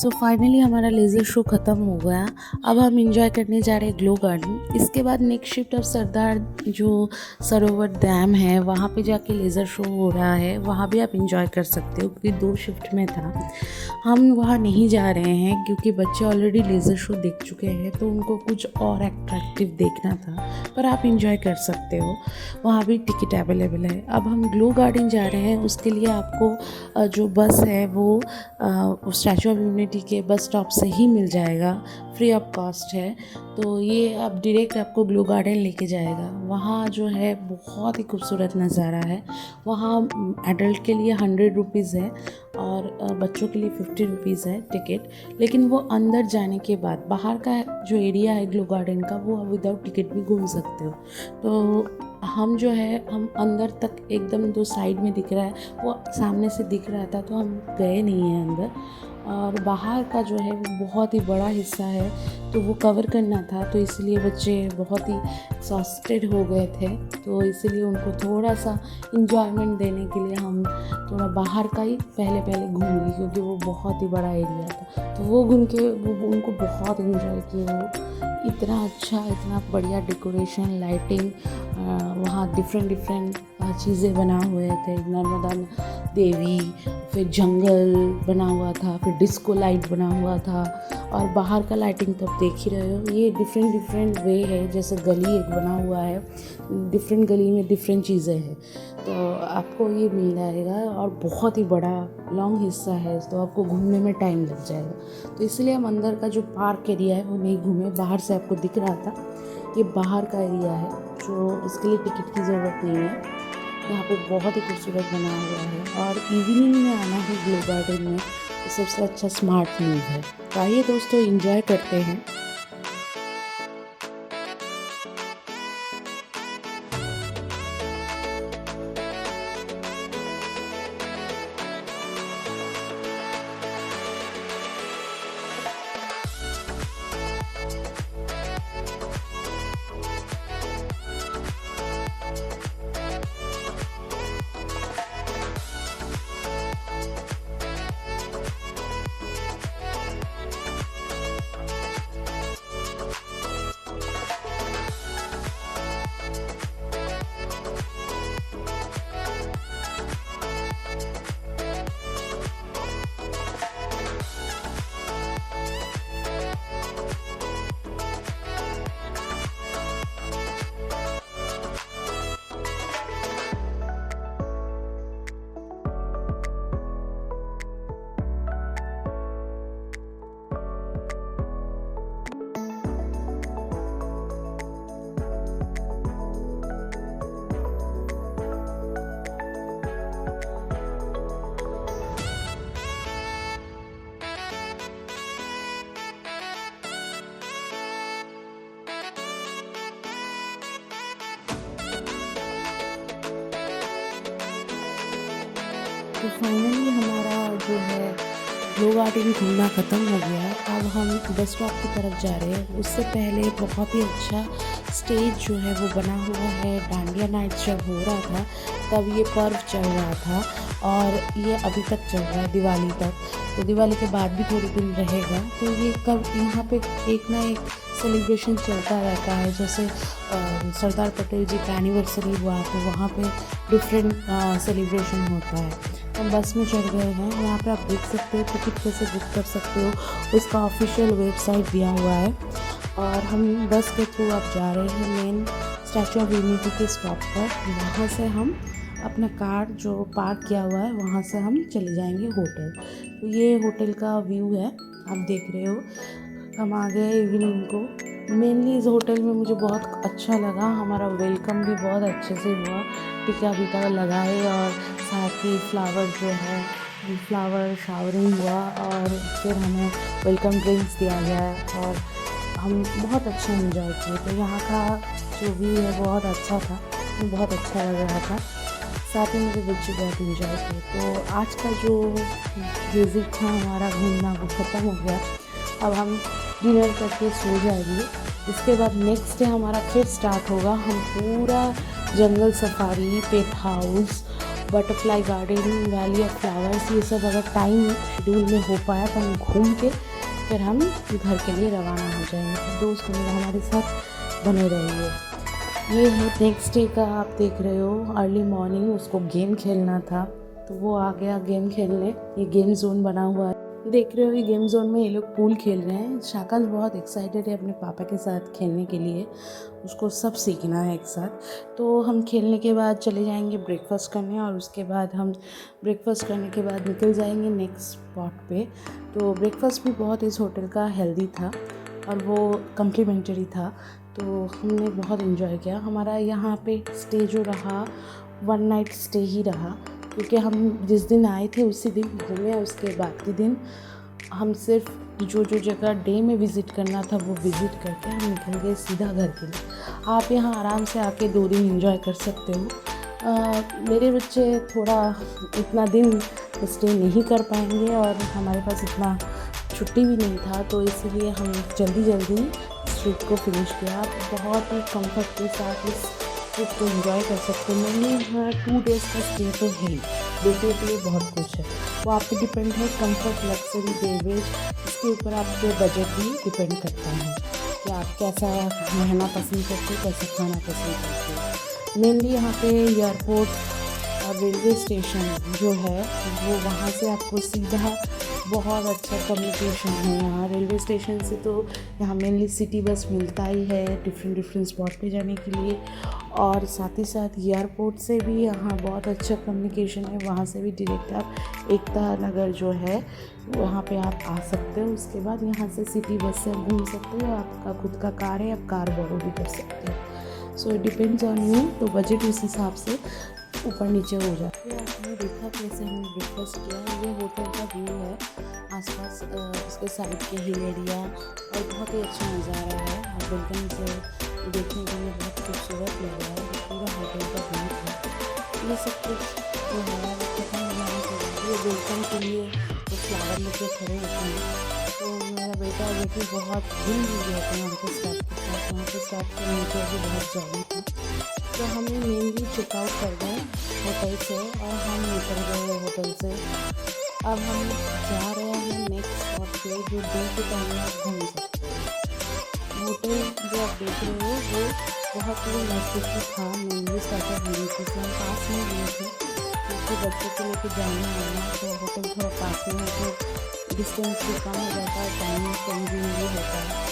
सो फाइनली हमारा लेज़र शो ख़त्म हो गया। अब हम इंजॉय करने जा रहे हैं ग्लो गार्डन। इसके बाद नेक्स्ट शिफ्ट अब सरदार जो सरोवर डैम है वहाँ पे जाके लेज़र शो हो रहा है, वहाँ भी आप इंजॉय कर सकते हो क्योंकि 2 शिफ्ट में था। हम वहाँ नहीं जा रहे हैं क्योंकि बच्चे ऑलरेडी लेज़र शो देख चुके हैं तो उनको कुछ और अट्रैक्टिव देखना था, पर आप इंजॉय कर सकते हो, वहाँ भी टिकट अवेलेबल है। अब हम ग्लो गार्डन जा रहे हैं, उसके लिए आपको जो बस है वो स्टैचू ऑफ यूनिटी के बस स्टॉप से ही मिल जाएगा, फ्री ऑफ कॉस्ट है। तो ये अब डायरेक्ट आपको ग्लो गार्डन लेके जाएगा। वहाँ जो है बहुत ही खूबसूरत नज़ारा है। वहाँ एडल्ट के लिए 100 रुपीज़ है और बच्चों के लिए 50 रुपीज़ है टिकट, लेकिन वो अंदर जाने के बाद बाहर का जो एरिया है ग्लो गार्डन का वो विदाउट टिकट भी घूम सकते हो। तो हम जो है हम अंदर तक एकदम 2 साइड में दिख रहा है, वो सामने से दिख रहा था तो हम गए नहीं हैं अंदर। और बाहर का जो है वो बहुत ही बड़ा हिस्सा है तो वो कवर करना था, तो इसलिए बच्चे बहुत ही एक्सॉस्टेड हो गए थे, तो इसलिए उनको थोड़ा सा इंजॉयमेंट देने के लिए हम थोड़ा बाहर का ही पहले घूम ली क्योंकि वो बहुत ही बड़ा एरिया था। तो वो घूम के वो उनको बहुत इन्जॉय किए। वो इतना अच्छा, इतना बढ़िया डेकोरेशन, लाइटिंग, वहाँ डिफरेंट चीज़ें बना हुए थे, नर्मदा देवी, फिर जंगल बना हुआ था, फिर डिस्को लाइट बना हुआ था। और बाहर का लाइटिंग तो आप देख ही रहे हो। ये डिफरेंट वे है, जैसे गली एक बना हुआ है, डिफरेंट गली में डिफरेंट चीज़ें हैं, तो आपको ये मिल जाएगा। और बहुत ही बड़ा लॉन्ग हिस्सा है तो आपको घूमने में टाइम लग जाएगा, तो इसलिए हम अंदर का जो पार्क एरिया है वो नहीं घूमे। बाहर से आपको दिख रहा था, ये बाहर का एरिया है जो इसके लिए टिकट की ज़रूरत नहीं है। यहाँ पे बहुत ही खूबसूरत बना हुआ है और इवनिंग में आना है ग्लो गार्डन में तो सबसे अच्छा स्मार्ट मूव है। तो आइए दोस्तों एंजॉय करते हैं। तो फाइनली हमारा जो है ग्लो गार्डन घूमना ख़त्म हो गया है। अब हम बस स्टॉप की तरफ जा रहे हैं। उससे पहले बहुत ही अच्छा स्टेज जो है वो बना हुआ है। डांडिया नाइट जब हो रहा था तब ये पर्व चल रहा था और ये अभी तक चल रहा है दिवाली तक, तो दिवाली के बाद भी थोड़े दिन रहेगा। तो ये कब यहाँ पे एक ना एक सेलिब्रेशन चलता रहता है। जैसे सरदार पटेल जी का एनिवर्सरी हुआ तो वहाँ पे डिफरेंट सेलिब्रेशन होता है। हम बस में चढ़ गए हैं। यहाँ पे आप देख सकते हो टिकट कैसे बुक कर सकते हो, उसका ऑफिशियल वेबसाइट दिया हुआ है। और हम बस के थ्रू आप जा रहे हैं मेन स्टैचू ऑफ यूनिटी के स्टॉप पर। वहाँ से हम अपना कार जो पार्क किया हुआ है वहाँ से हम चले जाएंगे होटल। तो ये होटल का व्यू है, आप देख रहे हो। हम आ गए इवनिंग को। मेनली इस होटल में मुझे बहुत अच्छा लगा, हमारा वेलकम भी बहुत अच्छे से हुआ, टीका बीका लगाए और साथ ही फ्लावर जो है फ्लावर शावरिंग हुआ और फिर हमें वेलकम ड्रिंक्स दिया गया और हम बहुत अच्छा एंजॉय किए। तो यहाँ का जो व्यू है बहुत अच्छा था, बहुत अच्छा लग रहा था। साथ ही मेरे बच्चे बहुत एंजॉय किए। तो आज का जो विज़िट था हमारा घूमना वो ख़त्म हो गया। अब हम डिनर करके सो जाएंगे। इसके बाद नेक्स्ट डे हमारा फिर स्टार्ट होगा। हम पूरा jungle safari, pet house butterfly garden, valley of flowers, ये सब अगर टाइम शेड्यूल में हो पाया तो हम घूम के फिर हम घर के लिए रवाना हो जाएंगे। तो दोस्त लोग हमारे साथ बने रहिए। ये है नेक्स्ट डे का, आप देख रहे हो अर्ली मॉर्निंग। उसको गेम खेलना था तो वो आ गया गेम खेलने। ये गेम जोन बना हुआ है, देख रहे हो। ये गेम जोन में ये लोग पूल खेल रहे हैं। शाकल बहुत एक्साइटेड है अपने पापा के साथ खेलने के लिए, उसको सब सीखना है एक साथ। तो हम खेलने के बाद चले जाएंगे ब्रेकफास्ट करने, और उसके बाद हम ब्रेकफास्ट करने के बाद निकल जाएंगे नेक्स्ट स्पॉट पे। तो ब्रेकफास्ट भी बहुत इस होटल का हेल्दी था और वो कम्प्लीमेंट्री था, तो हमने बहुत इन्जॉय किया। हमारा यहाँ पे स्टे जो रहा 1 नाइट स्टे ही रहा, क्योंकि हम जिस दिन आए थे उसी दिन घूमे। उसके बाद के दिन हम सिर्फ जो जगह डे में विज़िट करना था वो विज़िट करके हम निकल गए सीधा घर के लिए। आप यहाँ आराम से आके 2 दिन एंजॉय कर सकते हो। मेरे बच्चे थोड़ा इतना दिन स्टे नहीं कर पाएंगे और हमारे पास इतना छुट्टी भी नहीं था, तो इसलिए हम जल्दी इस ट्रिप को फिनिश किया। बहुत ही कंफर्ट के साथ इस ट्रिप को एंजॉय कर सकते हैं। मैंने 2 डेज़ का स्टे तो है, देखने के लिए बहुत कुछ है। वो आप पे डिपेंड है, कंफर्ट, लग्जरी, बेवरेज, इसके ऊपर आपके बजट भी डिपेंड करता है कि आप कैसा रहना पसंद करते हो, कैसा खाना पसंद करते हो। मेनली यहाँ पे एयरपोर्ट और रेलवे स्टेशन जो है वो, वहाँ से आपको सीधा बहुत अच्छा कम्युनिकेशन है यहाँ रेलवे स्टेशन से। तो यहाँ मेनली सिटी बस मिलता ही है डिफरेंट स्पॉट पे जाने के लिए, और साथ ही साथ एयरपोर्ट से भी यहाँ बहुत अच्छा कम्युनिकेशन है। वहाँ से भी डायरेक्ट आप एकता नगर जो है वहाँ पे आप आ सकते हो। उसके बाद यहाँ से सिटी बस से घूम सकते हो। आपका खुद का कार है, आप कार बोरो भी कर सकते हो। So it depends on you, तो बजट उस हिसाब से ऊपर नीचे हो जाता है। आपने देखा कैसे हमने ब्रेकफास्ट किया। ये होटल का व्यू है, आसपास उसके साइड के हिल एरिया, और बहुत ही अच्छा नज़ारा है। और बिल्कुल से देखने के लिए बहुत खूबसूरत लग रहा है। पूरा होटल का व्यू है। ये सब कुछ जो है खत्म हो जाने के बाद ये वेलकम के लिए तो फ्लावर लेके खड़े होते हैं। तो मेरा बेटा और बेटी बहुत दिल हो गए थे वहाँ के स्टाफ के साथ। वहाँ के स्टाफ का नेचर भी बहुत जॉली था। तो हमें मेनली चेकआउट कर गए होटल से और हम निकल गए होटल से। अब हम जा रहे हैं नेक्स्ट स्पॉट पे, जो डे के टाइम में आप घूम सकते हो। होटल जो आप देख रहे हो वो बहुत ही नज़दीकी था, मेनली स्टार्टअप यूनिटी से हम पास में गए थे, क्योंकि बच्चों को लेकर जाने वाला तो होटल थोड़ा पास में है, तो डिस्टेंस भी कम हो जाता है, टाइम कंज्यूम भी होता है।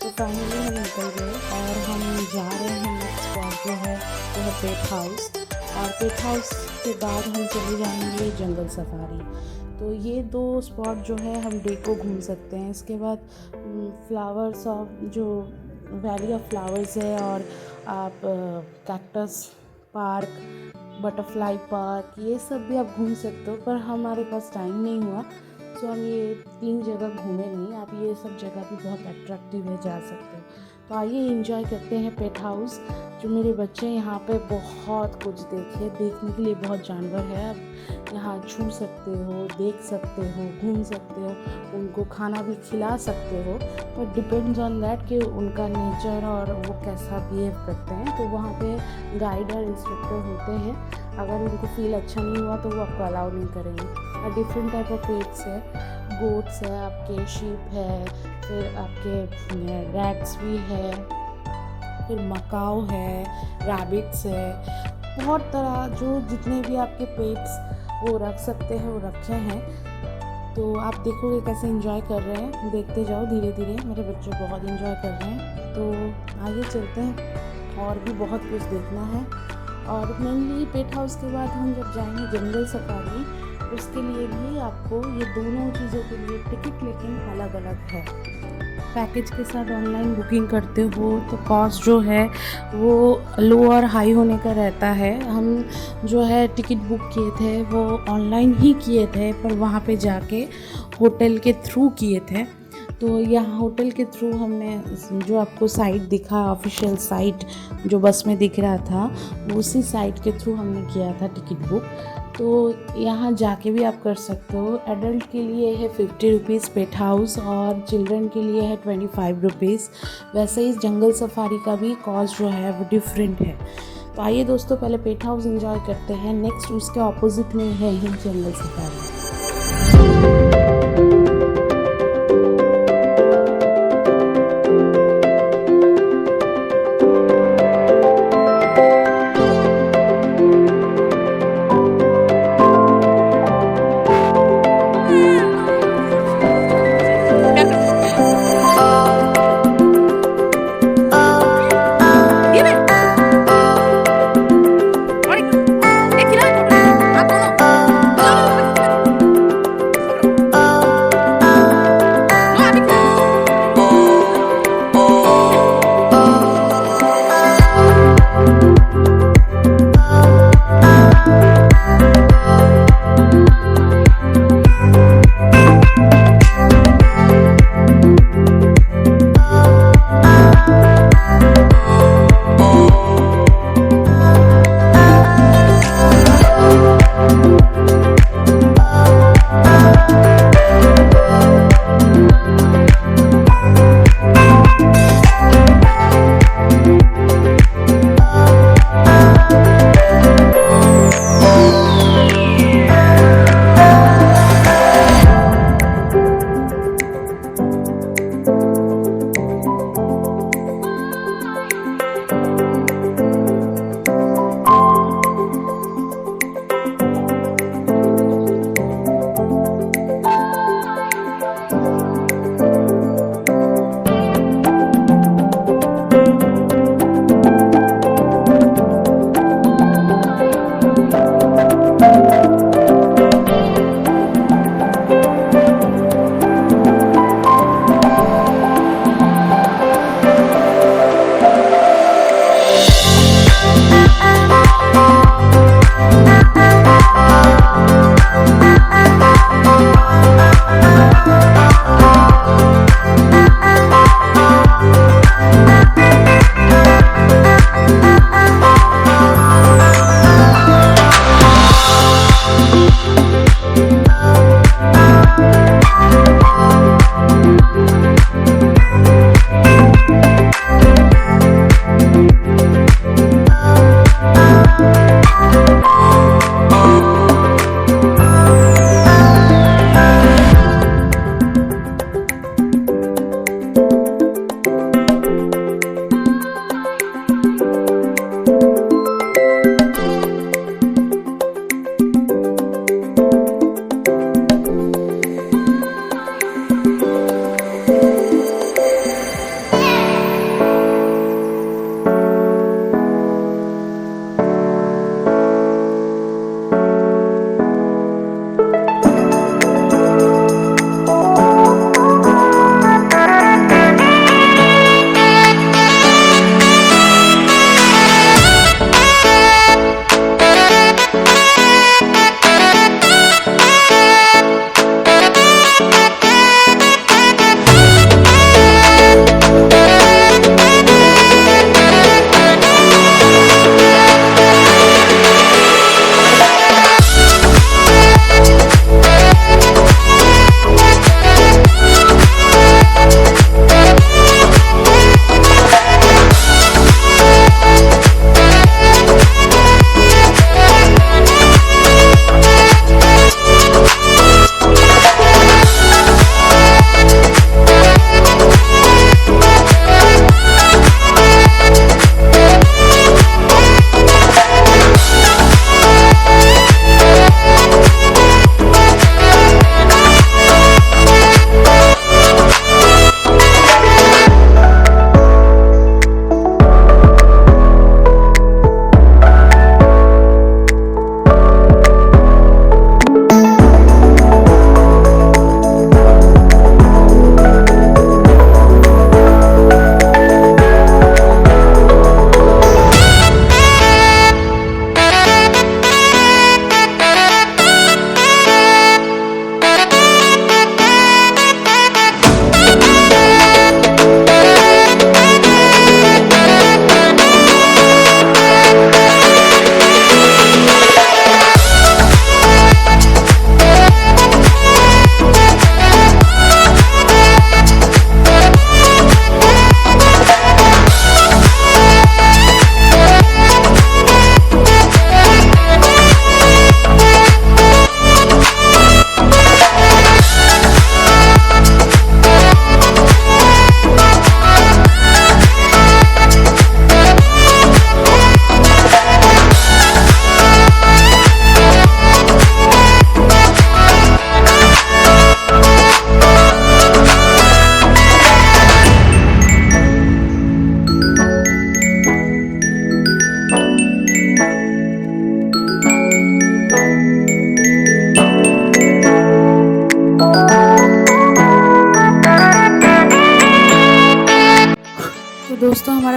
तो फाइनली हम निकल गए और हम जा रहे हैं नेक्स्ट स्पॉट जो है वो है पेट हाउस। और पेट हाउस के बाद हम चले जाएंगे जंगल सफारी। तो ये 2 स्पॉट जो है हम डे को घूम सकते हैं। इसके बाद फ्लावर्स ऑफ जो वैली ऑफ फ्लावर्स है, और आप कैक्टस पार्क, बटरफ्लाई पार्क, ये सब भी आप घूम सकते हो। पर हमारे पास टाइम नहीं हुआ, तो हम ये 3 जगह घूमे नहीं। आप ये सब जगह भी बहुत अट्रैक्टिव है, जा सकते हो। तो आइए एंजॉय करते हैं पेट हाउस। जो मेरे बच्चे यहाँ पे बहुत कुछ देखे, देखने के लिए बहुत जानवर है। आप यहाँ छू सकते हो, देख सकते हो, घूम सकते हो, उनको खाना भी खिला सकते हो। पर डिपेंड्स ऑन दैट कि उनका नेचर और वो कैसा बिहेव करते हैं। तो वहाँ पे गाइड और इंस्ट्रक्टर होते हैं, अगर उनको फील अच्छा नहीं हुआ तो वो आपको अलाउ नहीं करेंगे। और डिफरेंट टाइप ऑफ पेट्स है, गोट्स है, आपके शीप है, फिर आपके रैट्स भी है, फिर मकाऊ है, रैबिट्स है, बहुत तरह जो जितने भी आपके पेट्स वो रख सकते हैं वो रखे हैं। तो आप देखोगे कैसे एंजॉय कर रहे हैं, देखते जाओ धीरे धीरे। मेरे बच्चे बहुत एंजॉय कर रहे हैं। तो आगे चलते हैं, और भी बहुत कुछ देखना है। और मेनली पेट हाउस के बाद हम जब जाएंगे जंगल सफारी, उसके लिए भी आपको ये दोनों चीज़ों के लिए टिकट लेकिन अलग अलग है। पैकेज के साथ ऑनलाइन बुकिंग करते हो तो कॉस्ट जो है वो लो और हाई होने का रहता है। हम जो है टिकट बुक किए थे वो ऑनलाइन ही किए थे, पर वहाँ पे जाके होटल के थ्रू किए थे। तो यहाँ होटल के थ्रू हमने जो आपको साइट दिखा, ऑफिशियल साइट जो बस में दिख रहा था, उसी साइट के थ्रू हमने किया था टिकट बुक। तो यहाँ जाके भी आप कर सकते हो। एडल्ट के लिए है 50 रुपीज़ पेट हाउस, और चिल्ड्रन के लिए है 25 रुपीज़। वैसे ही जंगल सफारी का भी कॉस्ट जो है वो डिफरेंट है। तो आइए दोस्तों पहले पेट हाउस एंजॉय करते हैं, नेक्स्ट उसके ऑपोजिट में है ही जंगल सफारी।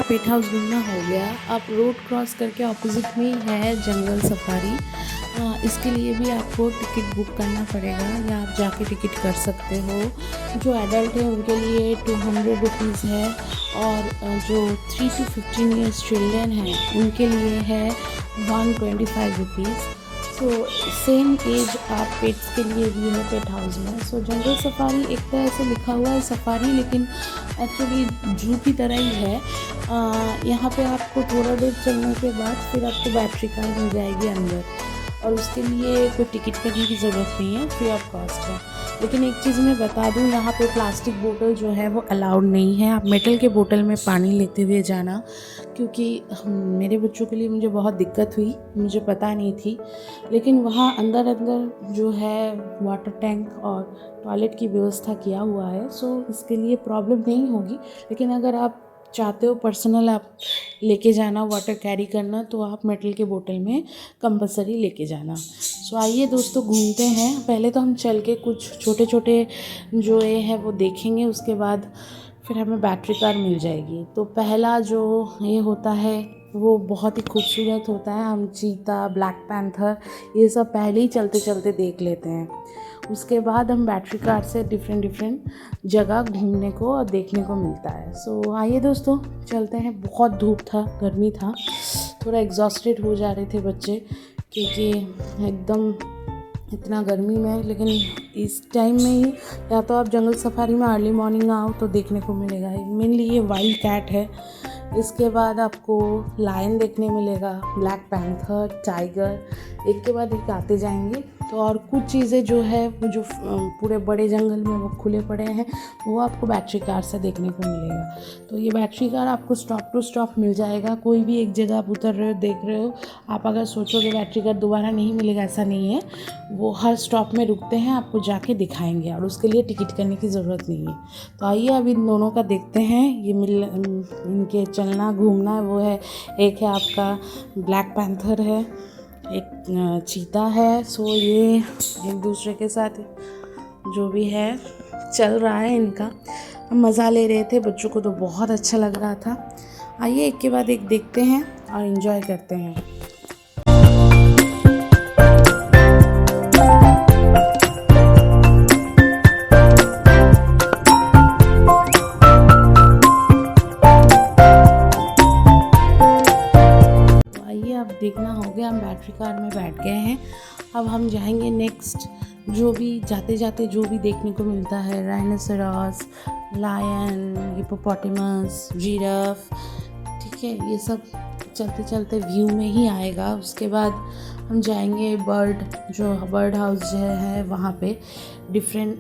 पेट हाउस घूमना हो गया। आप रोड क्रॉस करके ऑपोजिट में ही है जंगल सफारी। इसके लिए भी आपको टिकट बुक करना पड़ेगा या आप जाके टिकट कर सकते हो। जो एडल्ट है उनके लिए 200 रुपीज़ है और जो 3 to 15 ईयर्स चिल्ड्रन हैं उनके लिए है 125 रुपीज़। सो सेम एज आप पेट्स के लिए भी है पेट हाउस में। सो जंगल सफारी एक तरह से लिखा हुआ है सफारी, लेकिन एक्चुअली जू की तरह ही है। यहाँ पे आपको थोड़ा देर चलने के बाद फिर आपको बैटरी कार मिल जाएगी अंदर, और उसके लिए कोई टिकट करने की ज़रूरत नहीं है, फ्री ऑफ कॉस्ट है। लेकिन एक चीज़ मैं बता दूँ, यहाँ पे प्लास्टिक बोतल जो है वो अलाउड नहीं है। आप मेटल के बोतल में पानी लेते हुए जाना, क्योंकि मेरे बच्चों के लिए मुझे बहुत दिक्कत हुई, मुझे पता नहीं थी। लेकिन वहाँ अंदर जो है वाटर टैंक और टॉयलेट की व्यवस्था किया हुआ है, सो इसके लिए प्रॉब्लम नहीं होगी। लेकिन अगर आप चाहते हो पर्सनल आप लेके जाना वाटर कैरी करना, तो आप मेटल के बोतल में कंपलसरी लेके जाना। सो आइए दोस्तों घूमते हैं। पहले तो हम चल के कुछ छोटे छोटे जो ये है वो देखेंगे, उसके बाद फिर हमें बैटरी कार मिल जाएगी। तो पहला जो ये होता है वो बहुत ही खूबसूरत होता है। हम चीता, ब्लैक पैंथर ये सब पहले ही चलते चलते देख लेते हैं। उसके बाद हम बैटरी कार से डिफरेंट जगह घूमने को और देखने को मिलता है। सो आइए दोस्तों चलते हैं। बहुत धूप था, गर्मी था, थोड़ा एग्जॉस्टेड हो जा रहे थे बच्चे, क्योंकि एकदम इतना गर्मी में। लेकिन इस टाइम में ही या तो आप जंगल सफारी में अर्ली मॉर्निंग आओ तो देखने को मिलेगा। मेनली ये वाइल्ड कैट है। इसके बाद आपको लायन देखने मिलेगा, ब्लैक पैंथर, टाइगर, एक के बाद एक आते जाएंगे। तो और कुछ चीज़ें जो है वो जो पूरे बड़े जंगल में वो खुले पड़े हैं, वो आपको बैटरी कार से देखने को मिलेगा। तो ये बैटरी कार आपको स्टॉप टू स्टॉप मिल जाएगा। कोई भी एक जगह आप उतर रहे हो, देख रहे हो, आप अगर सोचोगे बैटरी कार दोबारा नहीं मिलेगा, ऐसा नहीं है। वो हर स्टॉप में रुकते हैं, आपको जाके दिखाएंगे और उसके लिए टिकट करने की ज़रूरत नहीं है। तो आइए अब इन दोनों का देखते हैं। ये इनके चलना घूमना वो है। एक है आपका ब्लैक पैंथर है, एक चीता है। सो ये एक दूसरे के साथ जो भी है चल रहा है इनका। हम मज़ा ले रहे थे, बच्चों को तो बहुत अच्छा लग रहा था। आइए एक के बाद एक देखते हैं और एंजॉय करते हैं। देखना हो गया, हम बैटरी कार में बैठ गए हैं। अब हम जाएंगे नेक्स्ट, जो भी जाते जाते जो भी देखने को मिलता है, राइनोसेरॉस, लायन, हिप्पोपोटेमस, जिराफ, ठीक है, ये सब चलते चलते व्यू में ही आएगा। उसके बाद हम जाएंगे बर्ड हाउस जो है वहाँ पे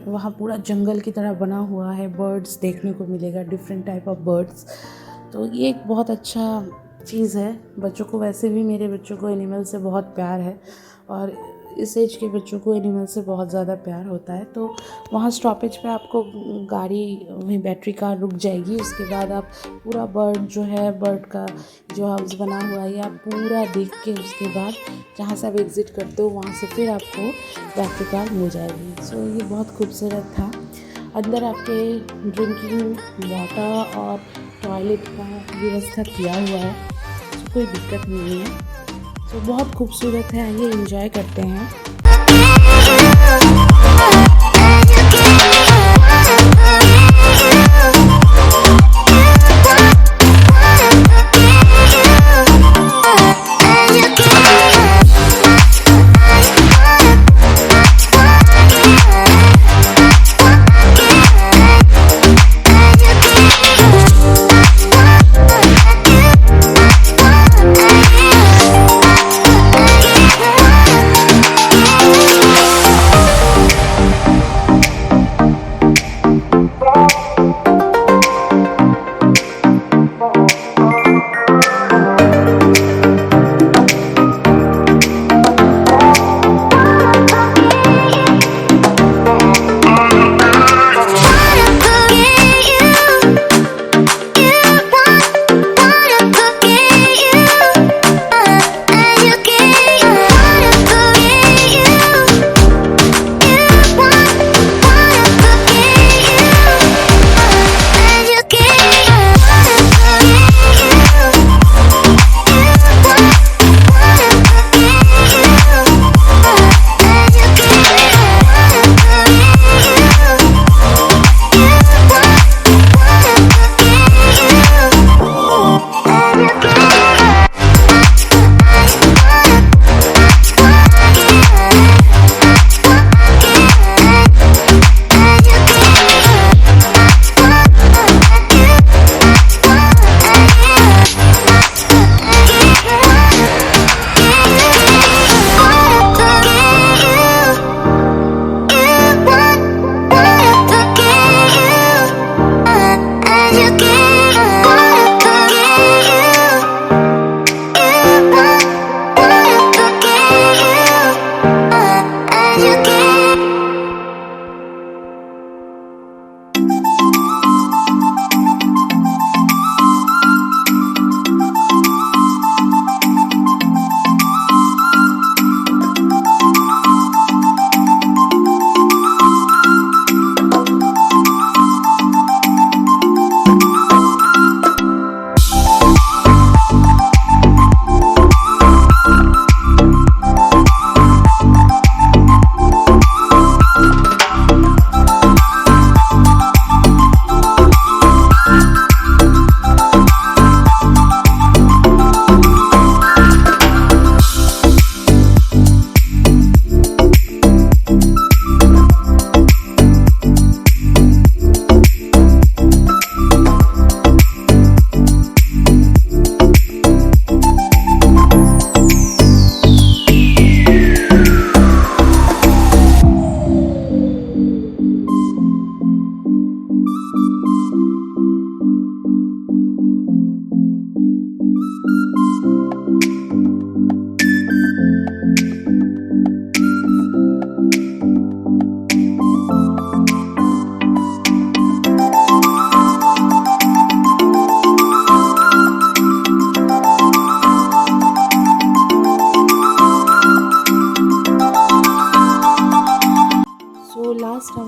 वहाँ पूरा जंगल की तरह बना हुआ है। बर्ड्स देखने को मिलेगा, डिफरेंट टाइप ऑफ बर्ड्स। तो ये एक बहुत अच्छा चीज़ है बच्चों को। वैसे भी मेरे बच्चों को एनिमल से बहुत प्यार है और इस एज के बच्चों को एनिमल से बहुत ज़्यादा प्यार होता है। तो वहाँ स्टॉपेज पे आपको गाड़ी वहीं बैटरी कार रुक जाएगी। उसके बाद आप पूरा बर्ड का जो हाउस बना हुआ है आप पूरा देख के, उसके बाद जहाँ से आप एग्ज़िट करते हो वहाँ से फिर आपको बैटरी कार मिल जाएगी। सो ये बहुत खूबसूरत था। अंदर आपके ड्रिंकिंग वाटर और टॉयलेट का व्यवस्था किया हुआ है, तो कोई दिक्कत नहीं है। तो बहुत खूबसूरत है, आइए एंजॉय करते हैं।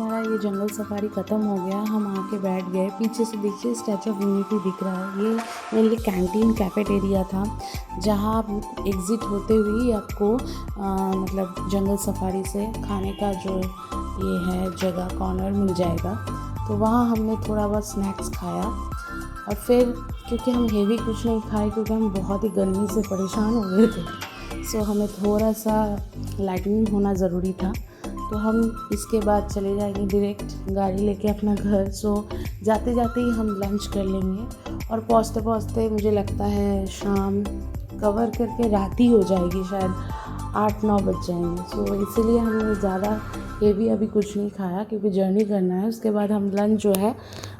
हमारा ये जंगल सफारी ख़त्म हो गया, हम आके बैठ गए। पीछे से देखिए स्टैचू ऑफ यूनिटी दिख रहा है। ये मेनली कैंटीन कैफेटेरिया था, जहाँ आप एग्ज़िट होते हुए ही आपको मतलब जंगल सफारी से खाने का जो ये है जगह कॉर्नर मिल जाएगा। तो वहाँ हमने थोड़ा बहुत स्नैक्स खाया और फिर क्योंकि हम हेवी कुछ नहीं खाए क्योंकि हम बहुत ही गर्मी से परेशान हो गए थे, सो हमें थोड़ा सा लाइटनिंग होना ज़रूरी था। तो हम इसके बाद चले जाएंगे डायरेक्ट गाड़ी लेके अपना घर। सो जाते जाते ही हम लंच कर लेंगे और पहुँचते पहुँचते मुझे लगता है शाम कवर करके रात ही हो जाएगी, शायद 8-9 बज जाएंगे। सो इसीलिए हमने ज़्यादा हेवी अभी कुछ नहीं खाया क्योंकि जर्नी करना है। उसके बाद हम लंच जो है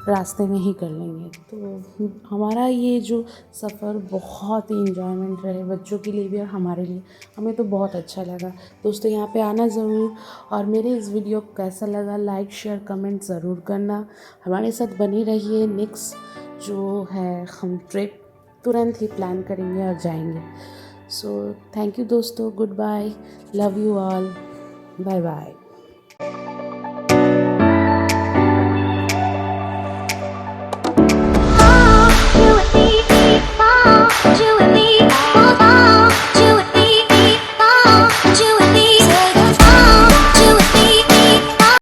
रास्ते में ही कर लेंगे। तो हमारा ये जो सफ़र बहुत ही इंजॉयमेंट रहे, बच्चों के लिए भी और हमारे लिए, हमें तो बहुत अच्छा लगा। दोस्तों यहाँ पे आना ज़रूर, और मेरे इस वीडियो को कैसा लगा लाइक शेयर कमेंट ज़रूर करना। हमारे साथ बनी रहिए। नेक्स्ट जो है हम ट्रिप तुरंत ही प्लान करेंगे और जाएंगे। सो थैंक यू दोस्तों, good bye, love you all, bye bye.